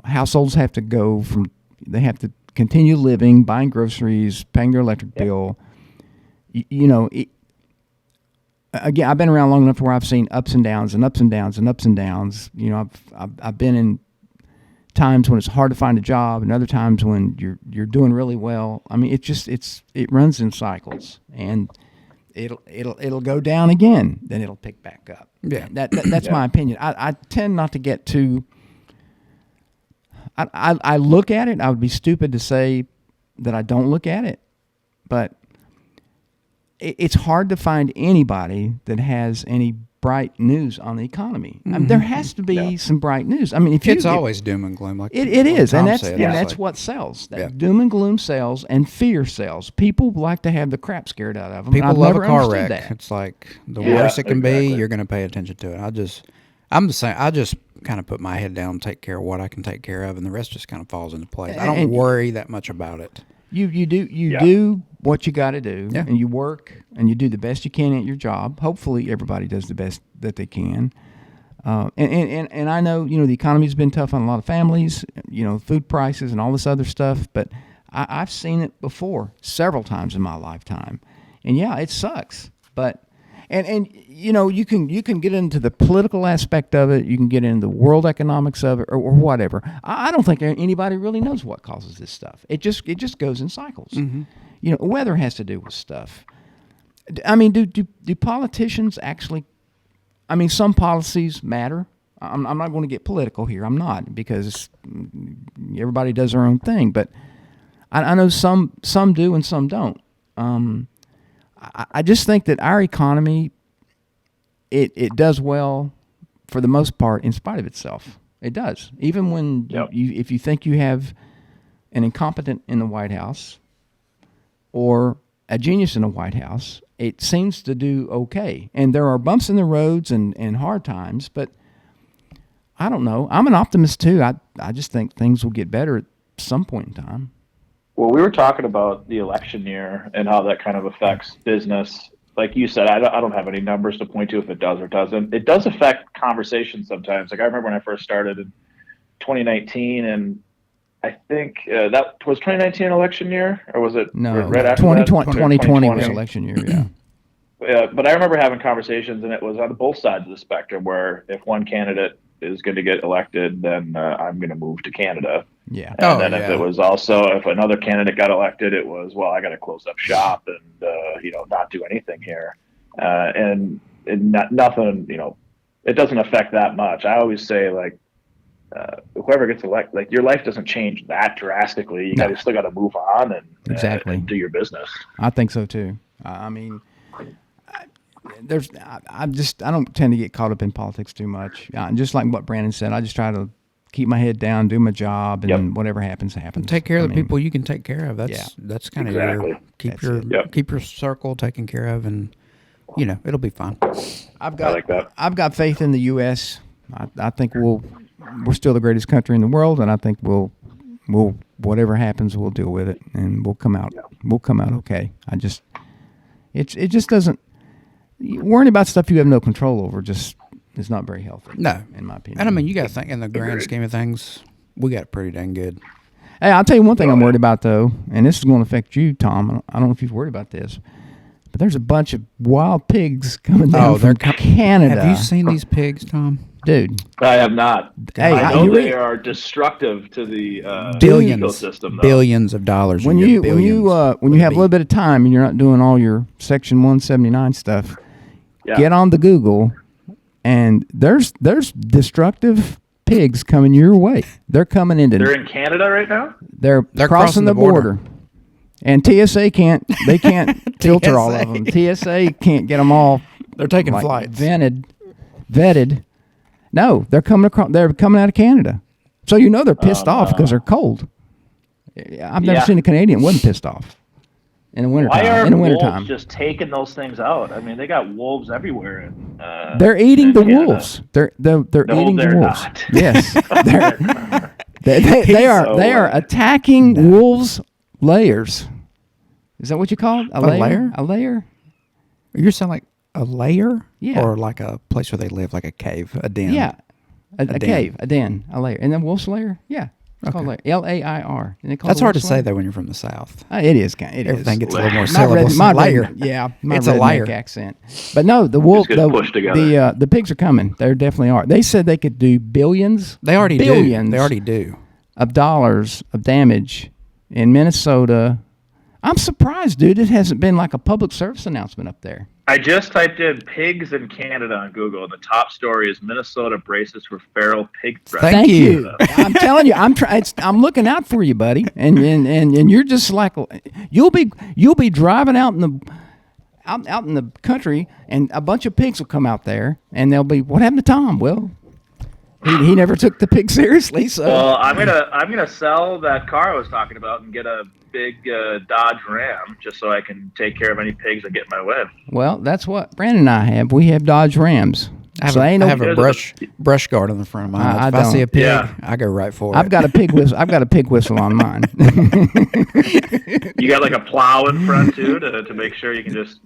Households have to they have to continue living, buying groceries, paying their electric bill. Again, I've been around long enough to where I've seen ups and downs and ups and downs and ups and downs. I've been in times when it's hard to find a job, and other times when you're doing really well. I mean, it runs in cycles, and it'll go down again, then it'll pick back up. Yeah, that's my opinion. I tend not to get too. I look at it. I would be stupid to say that I don't look at it, but it's hard to find anybody that has any bright news on the economy. I mean, there has to be some bright news. I mean, it's always doom and gloom, like it is, and that's like, what sells. Doom and gloom sells, and fear sells. People like to have the crap scared out of them. People love a car wreck. That. It's like the worst it can be. You're going to pay attention to it. I'm the same. I just kind of put my head down, take care of what I can take care of, and the rest just kind of falls into place. I don't worry that much about it. You do what you got to do, and you work and you do the best you can at your job. Hopefully, everybody does the best that they can. And I know the economy's been tough on a lot of families, food prices and all this other stuff. But I've seen it before several times in my lifetime, and it sucks. But and you can get into the political aspect of it. You can get into the world economics of it, or whatever. I don't think anybody really knows what causes this stuff. It just goes in cycles. Mm-hmm. Weather has to do with stuff. I mean, do politicians actually? I mean, some policies matter. I'm not going to get political here. I'm not, because everybody does their own thing. But I know some do and some don't. I just think that our economy, it does well for the most part in spite of itself. It does. Even when if you think you have an incompetent in the White House or a genius in the White House, it seems to do okay. And there are bumps in the roads and hard times, but I don't know. I'm an optimist too. I just think things will get better at some point in time. Well, we were talking about the election year and how that kind of affects business. Like you said, I don't have any numbers to point to if it does or doesn't. It does affect conversations sometimes. Like I remember when I first started in 2019, and I think that was 2019 election year, or was it right after 2020 was election year, yeah. But I remember having conversations, and it was on both sides of the spectrum, where if one candidate is going to get elected, then I'm going to move to Canada. Yeah. And then if it was also, if another candidate got elected, it was, well, I got to close up shop and, not do anything here. And nothing, it doesn't affect that much. I always say, like, whoever gets elected, like, your life doesn't change that drastically. You still got to move on and do your business. I think so too. I mean, I don't tend to get caught up in politics too much. Just like what Brandon said, I just try to keep my head down, do my job, and whatever happens, happens. Take care of the people you can take care of. That's kind of keep your circle taken care of, and it'll be fine. I like that. I've got faith in the U.S. I think we're still the greatest country in the world, and I think we'll whatever happens, we'll deal with it, and we'll come out. We'll come out okay. It just doesn't. Worrying about stuff you have no control over just is not very healthy. No, in my opinion. And I mean, you got to think in the grand scheme of things, we got it pretty dang good. Hey, I'll tell you one thing I'm worried about though, and this is going to affect you, Tom. I don't know if you've worried about this, but there's a bunch of wild pigs coming down from Canada. Have you seen these pigs, Tom? Dude, I have not. Hey, I know they are destructive to the ecosystem. Though. Billions of dollars. When you have a little bit of time and you're not doing all your Section 179 stuff, get on the Google, and there's destructive pigs coming your way. They're coming into. They're in Canada right now. They're crossing the border. And TSA can't filter all of them. TSA can't get them all. They're taking flights. Vetted. No, they're coming across. They're coming out of Canada, so you know they're pissed off because they're cold. I've never seen a Canadian wasn't pissed off in the wintertime. Why are wolves just taking those things out? I mean, they got wolves everywhere. They're eating the Canada. Wolves. They're eating the wolves. Not. Yes, they are attacking wolves' lairs. Is that what you call it? A lair? A lair? You're saying like a lair? Yeah. Or like a place where they live, like a cave, a den? Yeah. A cave, a den, a lair. And then wolf's lair? Yeah. It's called lair. L-A-I-R. That's hard to say, though, when you're from the South. It is. Everything gets a little more syllables. My lair. It's a lair accent. But no, the wolf, the pigs are coming. They definitely are. They said they could do billions. They already do. Of dollars of damage in Minnesota. I'm surprised, dude. It hasn't been like a public service announcement up there. I just typed in pigs in Canada on Google, and the top story is Minnesota braces for feral pig threat. Thank you. I'm telling you, I'm looking out for you, buddy. And you're just like you'll be driving out in the country, and a bunch of pigs will come out there, and they'll be, what happened to Tom? Well, he never took the pig seriously. So well, I'm gonna sell that car I was talking about and get a big Dodge Ram just so I can take care of any pigs that get in my way. Well, that's what Brandon and I have. We have Dodge Rams. I have a brush guard on the front of mine. If I see a pig, I go right for it. I've got a pig whistle on mine. You got like a plow in front too to make sure you can just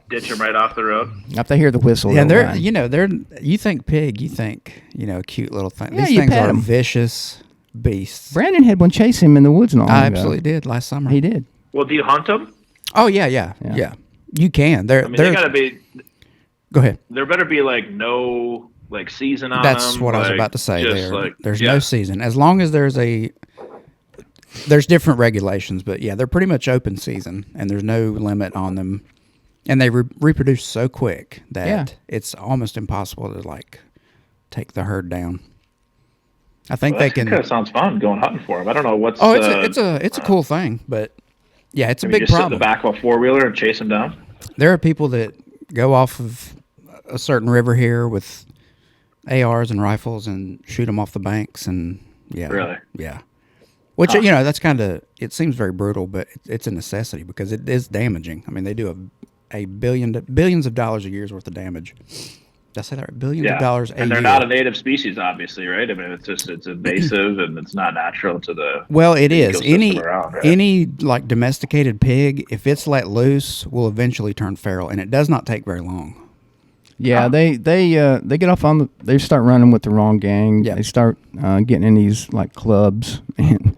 ditch them right off the road. If they hear the whistle, they're you think pig, you think cute little thing. Yeah, these things are vicious beasts. Brandon had one chase him in the woods not long ago. I absolutely did last summer. He did. Well, do you hunt them? Oh yeah. You can. They gotta be. Go ahead. There better be no season on That's them. what I was about to say. There's no season. As long as there's different regulations, but they're pretty much open season, and there's no limit on them. And they reproduce so quick that it's almost impossible to take the herd down. I think they can. Kind of sounds fun going hunting for them. I don't know what's. Oh, it's a cool thing, but it's a big just problem. Sit in the back of a 4-wheeler and chase them down. There are people that go off of a certain river here with ARs and rifles and shoot them off the banks, and really, which that's kind of, it seems very brutal, but it's a necessity because it is damaging. I mean, they do billions of dollars a year's worth of damage. Did I say that right? Billions of dollars a year. And they're not a native species, obviously, right? I mean, it's invasive and it's not natural to the. Well, it is. Around, right? Any domesticated pig, if it's let loose, will eventually turn feral, and it does not take very long. Yeah, they get off on they start running with the wrong gang. Yeah. They start getting in these clubs and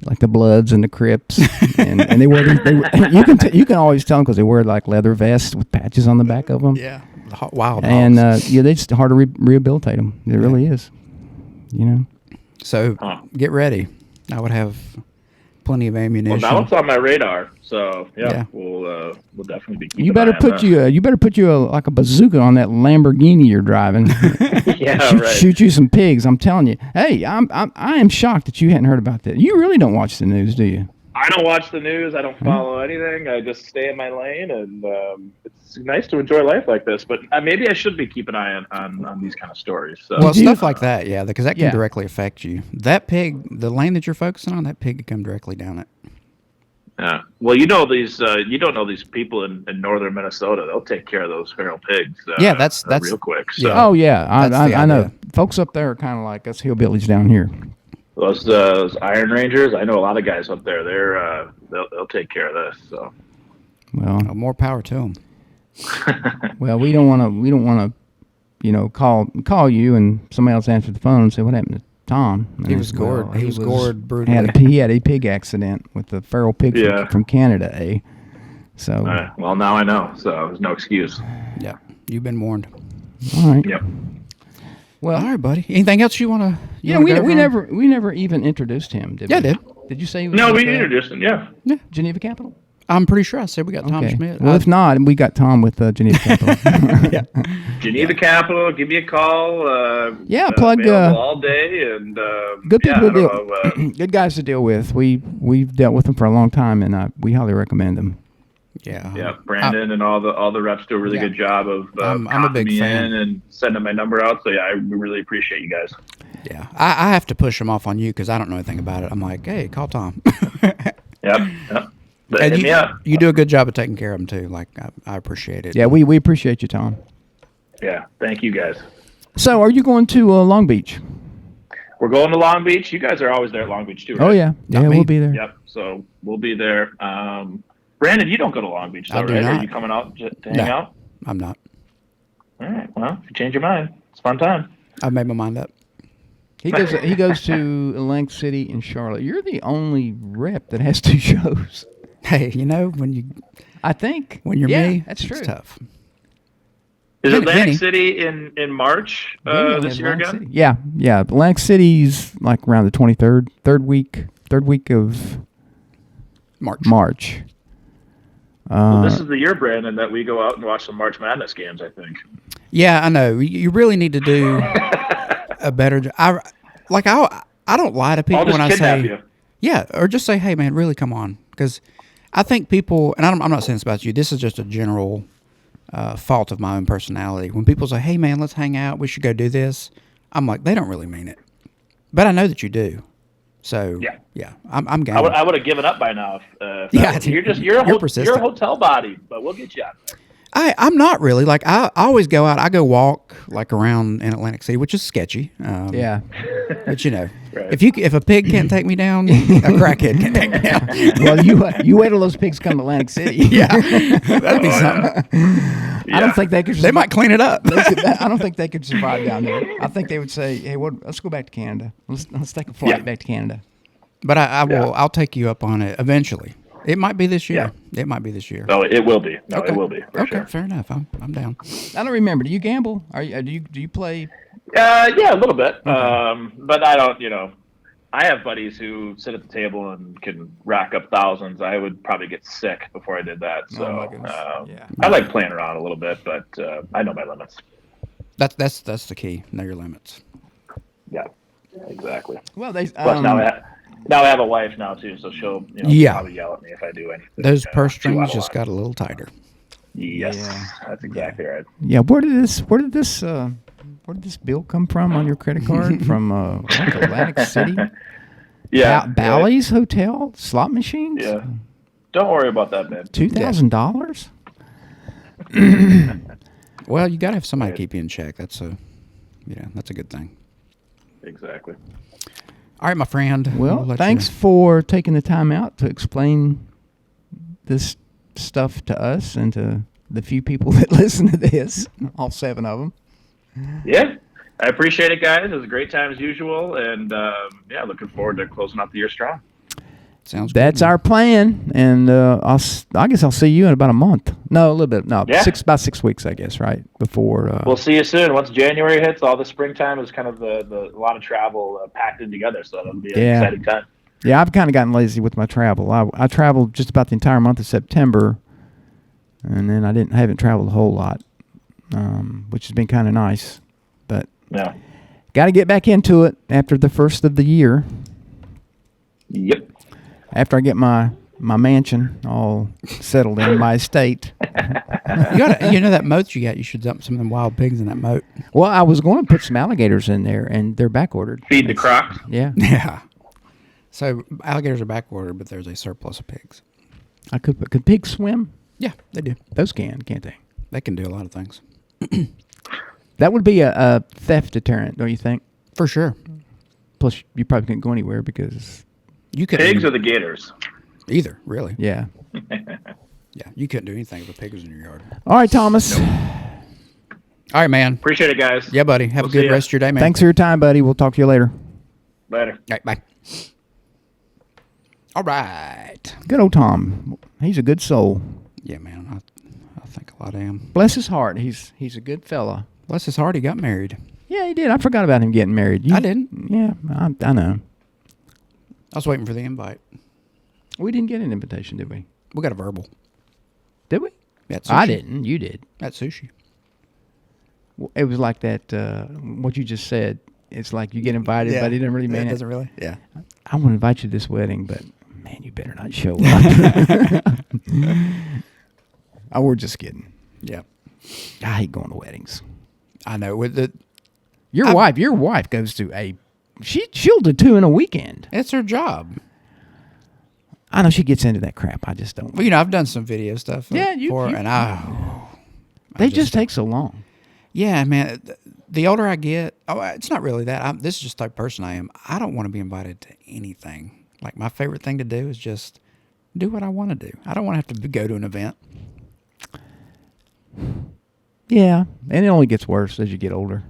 like the Bloods and the Crips, and they wear these. You can always tell them because they wear leather vests with patches on the back of them. Yeah, wild. And they just hard to rehabilitate them. It really is. So get ready. I would have plenty of ammunition. Well, now it's on my radar. So we'll definitely be keeping. You better put a bazooka on that Lamborghini you're driving. Shoot you some pigs. I'm telling you. Hey, I am shocked that you hadn't heard about that. You really don't watch the news, do you? I don't watch the news. I don't follow anything. I just stay in my lane, and it's nice to enjoy life like this. But maybe I should be keeping an eye on these kind of stories. So. Well, stuff like that, because that can directly affect you. That pig, the lane that you're focusing on, that pig could come directly down it. Yeah. Well, you don't know these people in northern Minnesota. They'll take care of those feral pigs. That's real quick. So. Oh yeah, I know. Folks up there are kind of like us hillbillies down here. those Iron Rangers. I know a lot of guys up there. They'll take care of this. So, Well, More power to them. well, we don't want to, call you and somebody else answered the phone and say what happened to Tom. And He I was said, gored. well, He was gored brutally. He had a pig accident with the feral pig from Canada, eh? So. well, now I know. So there's no excuse. Yeah, you've been warned. All right. Yep. Well, all right, buddy. Anything else you want to? We never even introduced him, did we? Yeah, I did. Did you say he was No, with, we introduced him. Yeah. Geneva Capital? I'm pretty sure I said we got Tom Okay. Schmidt. Well, if not, we got Tom with Geneva Capital. Geneva Capital, give me a call. Plug available all day and good people to to deal. Good guys to deal with. We've dealt with them for a long time, and we highly recommend them. Yeah, Brandon and all the reps do a really good job of I'm a big me fan. in and sending my number out. So yeah, I really appreciate you guys. Yeah, I have to push them off on you because I don't know anything about it. I'm like, hey, call Tom. Yep. But And hit me up. you do a good job of taking care of them too. Like I appreciate it. Yeah, we appreciate you, Tom. Yeah, thank you guys. So, are you going to Long Beach? We're going to Long Beach. You guys are always there at Long Beach too, right? Oh yeah, Not me. we'll be there. Yep. So we'll be there. Brandon, you don't go to Long Beach, though, I do right? not. Are you coming out to hang No. out? I'm not. All right. Well, if you change your mind, it's a fun time. I've made my mind up. He goes to Atlantic City and Charlotte. You're the only rep that has 2 shows. Hey, when you're me, that's true. It's tough. Is Vinny. Atlantic City in March this year Atlantic again? City. Yeah. Atlantic City's like around the 23rd, third week of March. Well, this is the year, Brandon, that we go out and watch some March Madness games, I think. Yeah, I know. You really need to do a better job. I don't lie to people I'll just when I kidnap say, you. yeah, or just say, hey, man, really come on. Because I think people, and I'm not saying this about you, this is just a general fault of my own personality. When people say, hey, man, let's hang out, we should go do this, I'm like, they don't really mean it. But I know that you do. So, yeah I'm game. I would have given up by now. You're a persistent. hotel body, but we'll get you out there. I'm not really. Like, I always go out. I go walk, like, around in Atlantic City, which is sketchy. Yeah. But, Right. if a pig can't take me down, a crackhead can take me down. Well, you wait till those pigs come to Atlantic City. Yeah. That'd be something. I don't think they could. They might clean it up. I don't think they could survive down there. I think they would say, "Hey, let's go back to Canada. Let's take a flight back to Canada." But I will. I'll take you up on it eventually. It might be this year. It might be this year. No, it will be. No, Okay. it will be. For Okay, sure. fair enough. I'm down. I don't remember. Do you gamble? Do you play? Yeah, a little bit. But I don't. I have buddies who sit at the table and can rack up thousands. I would probably get sick before I did that. So Oh, my goodness. I like playing around a little bit, but I know my limits. That's the key. Know your limits. Yeah, exactly. Well, they. Plus now I have a wife now too, so she'll probably yell at me if I do anything. Those purse too out strings of just line. got a little tighter. Yes, Yeah. that's exactly right. Yeah. Where did this bill come from on your credit card? From Atlantic City? Yeah, Bally's Hotel slot machines. Yeah. Don't worry about that, man. $2,000. Well, you got to have somebody to keep you in check. That's a good thing. Exactly. All right, my friend. Well, let thanks you- for taking the time out to explain this stuff to us and to the few people that listen to this, all 7 of them. Yeah, I appreciate it, guys. It was a great time as usual, and looking forward to closing out the year strong. Sounds That's good. our plan, and I guess I'll see you in about a month. No, a little bit. No, Yeah. about 6 weeks, I guess. Right before. We'll see you soon. Once January hits, all the springtime is kind of a lot of travel packed in together, so that'll be an exciting time. Yeah, I've kind of gotten lazy with my travel. I traveled just about the entire month of September, and then I haven't traveled a whole lot, which has been kind of nice. But Yeah. got to get back into it after the first of the year. Yep. After I get my mansion all settled in, my estate. That moat you got, you should dump some of them wild pigs in that moat. Well, I was going to put some alligators in there, and they're back ordered. Feed the crocs. Yeah, Yeah. So alligators are back ordered, but there's a surplus of pigs. could pigs swim? Yeah, they do. Those can't they? They can do a lot of things. That would be a theft deterrent, don't you think? For sure. Plus, you probably couldn't go anywhere because You could Pigs or the gators? either, really. yeah. Yeah, you couldn't do anything if a pig was in your yard. All right, Thomas. All right, man. Appreciate it, guys. Yeah, buddy. Have We'll a good see ya. rest of your day, man. Thanks for your time, buddy. We'll talk to you later. Later. All right, bye. All right. Good old Tom. He's a good soul. Yeah, man. I think a lot of him. Bless his heart. He's a good fella. Bless his heart, he got married. Yeah, he did. I forgot about him getting married. I didn't. Yeah, I know. I was waiting for the invite. We didn't get an invitation, did we? We got a verbal. Did we? At sushi. I didn't. You did. At sushi. It was like that, what you just said. It's like you get invited, but it didn't really mean it. doesn't really? Yeah. I want to invite you to this wedding, but man, you better not show up. Oh, we're just kidding. Yeah. I hate going to weddings. I know. With the Your wife goes to she'll do 2 in a weekend. It's her job. I know she gets into that crap. I just don't. Well, you know, I've done some video stuff Yeah, for her, you- and They just take so long. yeah, man. The older I get, it's not really that. This is just the type of person I am. I don't want to be invited to anything. Like, my favorite thing to do is just do what I want to do. I don't want to have to go to an event. Yeah, and it only gets worse as you get older.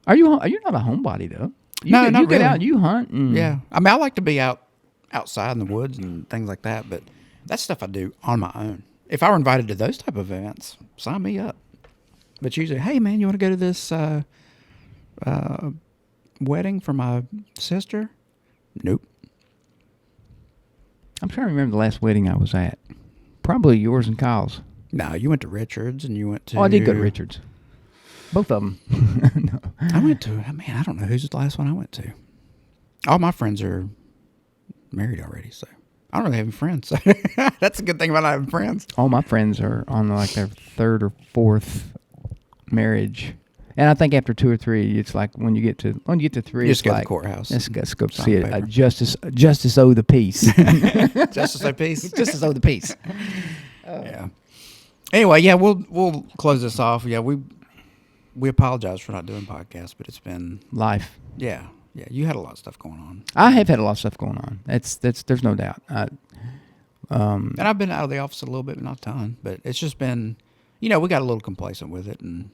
Are you not a homebody though? No, not you get really. out, you hunt. And Yeah. I mean, I like to be outside in the woods and things like that, but that's stuff I do on my own. If I were invited to those type of events, sign me up. But usually, hey, man, you want to go to this wedding for my sister? Nope. I'm trying to remember the last wedding I was at. Probably yours and Kyle's. No, you went to Richards and you went to... Oh, I did go to Richards. Both of them. No. I went to... Man, I don't know who's the last one I went to. All my friends are married already, so... I don't really have any friends. So that's a good thing about not having friends. All my friends are on like their 3rd or 4th marriage. And I think after 2 or 3, it's like when you get to 3, You it's just go to like, the courthouse. Let's go sign see the it. paper. Justice owe the peace. Justice of peace. Justice owe the peace. Yeah. Anyway, yeah, we'll close this off. Yeah, we apologize for not doing podcasts, but it's been Life. yeah. You had a lot of stuff going on, I have had a lot of stuff going on. That's there's no doubt. and I've been out of the office a little bit, but not a ton. But it's just been, we got a little complacent with it, and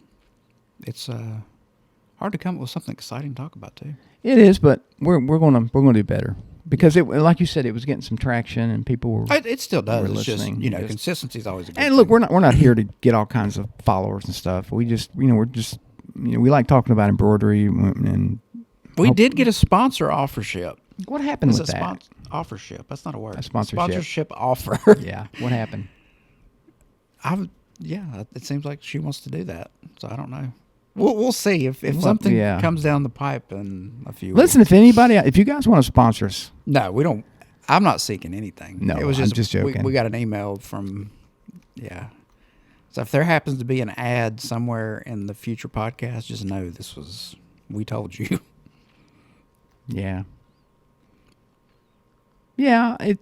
it's hard to come up with something exciting to talk about too. It is, but we're gonna do better because it, like you said, it was getting some traction and people were. It still does. We're It's just listening. consistency is always a good And look, thing. we're not here to get all kinds of followers and stuff. We just we like talking about embroidery and. We did get a sponsor offership. What happened It's with a that? offership. That's not a word. A sponsorship. Sponsorship offer. Yeah, what happened? It seems like she wants to do that. So I don't know. We'll see if something yeah. comes down the pipe in a few Listen, weeks. if you guys want to sponsor us, No, we don't. I'm not seeking anything. No, it was I'm just, just joking. We got an email from, So if there happens to be an ad somewhere in the future podcast, just know we told you. yeah. Yeah, Hey,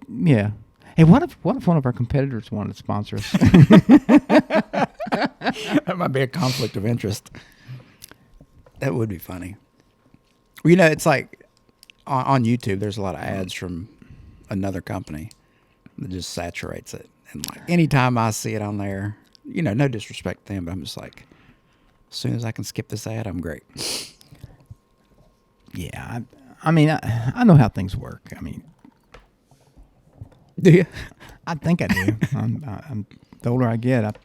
what if one of our competitors wanted to sponsor us? That might be a conflict of interest. That would be funny. Well, it's like on YouTube, there's a lot of ads from another company that just saturates it. And like anytime I see it on there, no disrespect to them, but I'm just like, as soon as I can skip this ad, I'm great. Yeah, I mean, I know how things work. I mean, Do you? I think I do. I'm the older I get,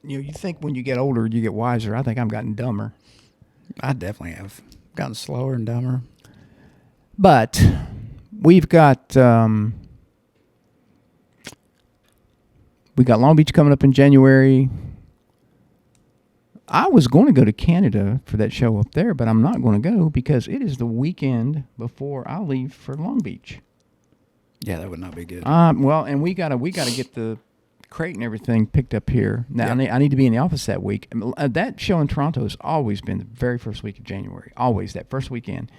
you think when you get older you get wiser. I think I've gotten dumber. I definitely have gotten slower and dumber. But we've got Long Beach coming up in January. I was going to go to Canada for that show up there, but I'm not going to go because it is the weekend before I leave for Long Beach. Yeah, that would not be good. Well, and we gotta get the crate and everything picked up here. Now I need to be in the office that week. That show in Toronto has always been the very first week of January. Always that first weekend.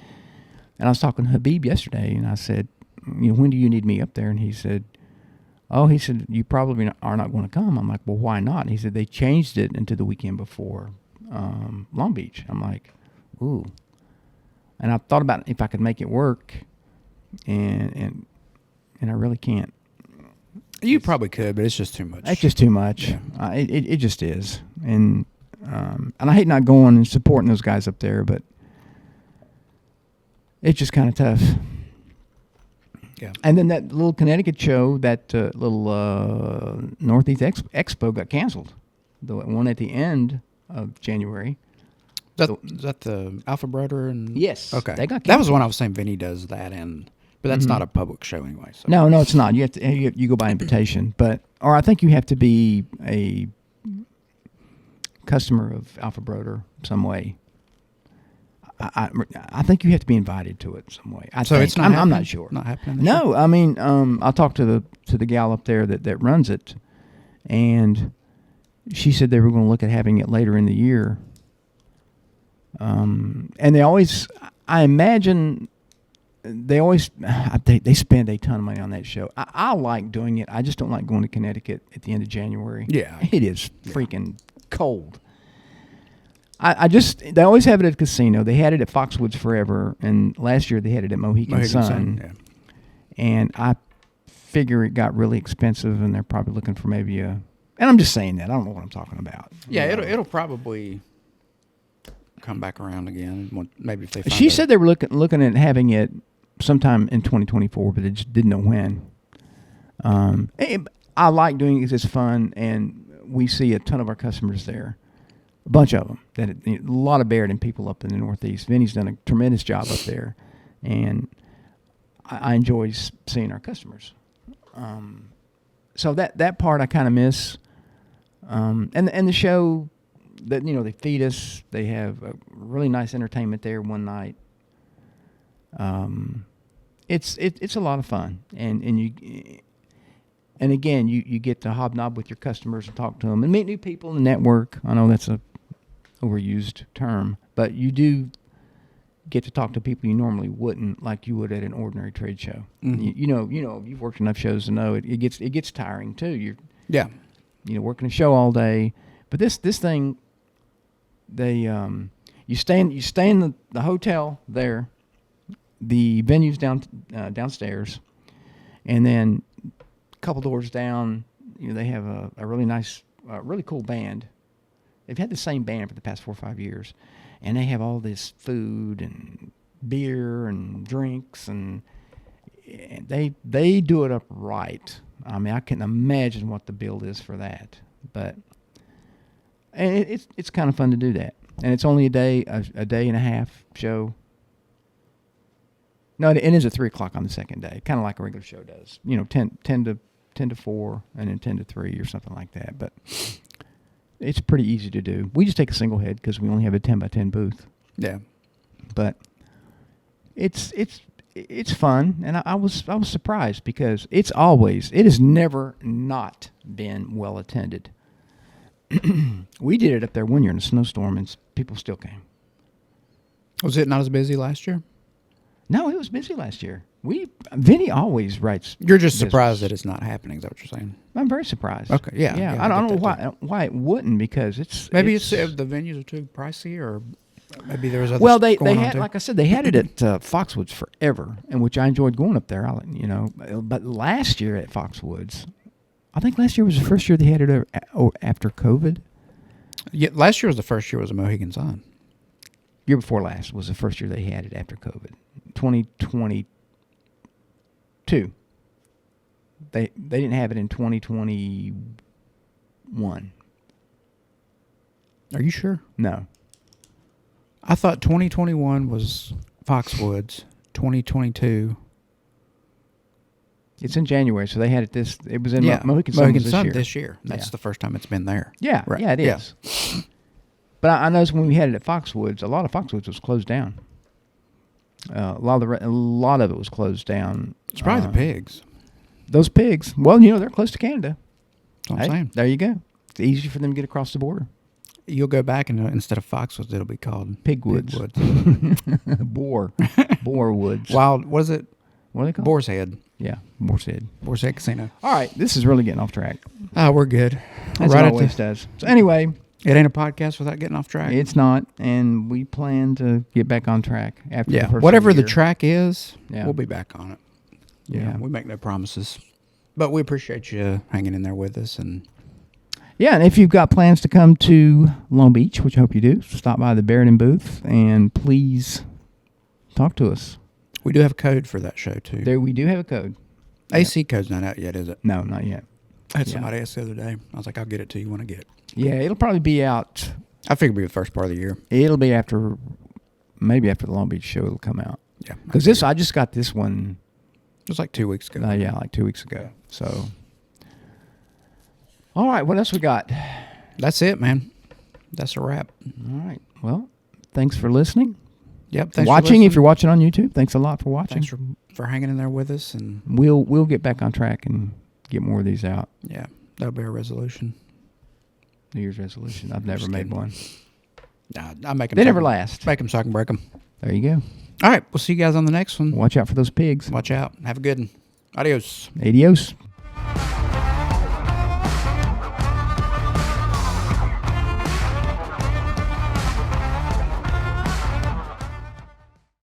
And I was talking to Habib yesterday, and I said, when do you need me up there? And he said, you probably are not going to come. I'm like, well, why not? And he said, they changed it into the weekend before Long Beach. I'm like, ooh. And I thought about if I could make it work, and I really can't. You probably could, but it's just too much. It's just too much. Yeah. It just is. And I hate not going and supporting those guys up there, but it's just kind of tough. Yeah. And then that little Connecticut show, that little Northeast Expo got canceled. The one at the end of January. Is that the Alpha Broder? And Yes. Okay. They got that was canceled. one I was saying Vinny does that in, but that's not a public show anyway. So. No, it's not. You have to. You go by invitation, or I think you have to be a customer of Alpha Broder some way. I think you have to be invited to it some way. It's not. I'm not sure. Not happening. No, I mean, I talked to the gal up there that runs it, and she said they were going to look at having it later in the year. And they always, I imagine, they spend a ton of money on that show. I like doing it. I just don't like going to Connecticut at the end of January. Yeah. It is freaking cold. They always have it at the casino. They had it at Foxwoods forever, and last year they had it at Mohegan Sun. Yeah. And I figure it got really expensive, and they're probably looking for maybe and I'm just saying that. I don't know what I'm talking about. Yeah, it'll probably come back around again. Maybe if they find She said they were looking at having it sometime in 2024, but they just didn't know when. I like doing it because it's fun, and we see a ton of our customers there. A bunch of them. A lot of Barrett people up in the Northeast. Vinny's done a tremendous job up there, and I enjoy seeing our customers. So that part I kind of miss. And the show that they feed us. They have a really nice entertainment there one night. It's a lot of fun, and again you get to hobnob with your customers and talk to them and meet new people and network. I know that's a overused term, but you do get to talk to people you normally wouldn't, like you would at an ordinary trade show. Mm-hmm. You've worked enough shows to know it gets tiring too. You're working a show all day, but this thing, they you stay in the hotel there, the venue's downstairs, and then a couple doors down, they have a really nice, really cool band. They've had the same band for the past 4 or 5 years, and they have all this food and beer and drinks, and they do it up right. I mean, I can't imagine what the bill is for that, but it's kind of fun to do that. And it's only a day and a half show. No, it is at 3 o'clock on the second day, kind of like a regular show does. 10 to 4, and then 10 to 3 or something like that. But it's pretty easy to do. We just take a single head because we only have a 10 by 10 booth. Yeah, but it's fun, and I was surprised because it has never not been well attended. We did it up there one year in a snowstorm, and people still came. Was it not as busy last year? No, it was busy last year. Vinny always writes. You're just surprised that it's not happening. Is that what you're saying? I'm very surprised. Okay, yeah. I don't know why it wouldn't, because it's maybe it's the venues are too pricey, or maybe there was other. Well, they had, like I said, they had it at Foxwoods forever, and which I enjoyed going up there. But last year at Foxwoods, I think last year was the first year they had it after COVID. Yeah, last year was the first year it was a Mohegan Sun. Year before last was the first year they had it after COVID. 2022. They didn't have it in 2021. Are you sure? No. I thought 2021 was Foxwoods. 2022. It's in January, so they had it it was in Mohegan Sun this year. That's the first time it's been there. Yeah, right. Yeah, it is. Yeah. But I noticed when we had it at Foxwoods, a lot of Foxwoods was closed down. A lot of it was closed down. It's probably the pigs. Those pigs. Well, they're close to Canada. That's what I'm saying. There you go. It's easy for them to get across the border. You'll go back, and instead of Foxwoods, it'll be called Pigwoods. Boarwoods. Wild. What is it? What are they called? Boar's Head. Yeah, Boar's Head. Boar's Head Casino. All right, this is really getting off track. Oh, we're good. As it always does. So anyway, It ain't a podcast without getting off track. It's not, and we plan to get back on track after the first whatever of the year. track is, Yeah. we'll be back on it. Yeah. We make no promises, but we appreciate you hanging in there with us. And Yeah, and if you've got plans to come to Long Beach, which I hope you do, stop by the Barrington booth and please talk to us. we do have a code for that show too. There, we do have a code. AC code's not out yet, is it? No, not yet. I had Yeah. somebody ask the other day. I was like, I'll get it to you when I get it. Yeah, it'll probably be out. I figure it'll be the first part of the year. It'll be maybe after the Long Beach show. It'll come out Yeah, because I just got this one. it was like 2 weeks ago. Like 2 weeks ago. So, all right, what else we got? That's it, man. That's a wrap. All right. Well, thanks for listening. Yep. Thanks Watching, for if you're watching on YouTube, thanks a lot for watching. Thanks for hanging in there with us, and We'll get back on track and get more of these out. yeah, that'll be our resolution. New Year's resolution. I've never Just made kidding. one. Nah, I make them. They never last. Make them so I can break them. There you go. All right, we'll see you guys on the next one. Watch out for those pigs. Watch out. Have a good one. Adios. Adios.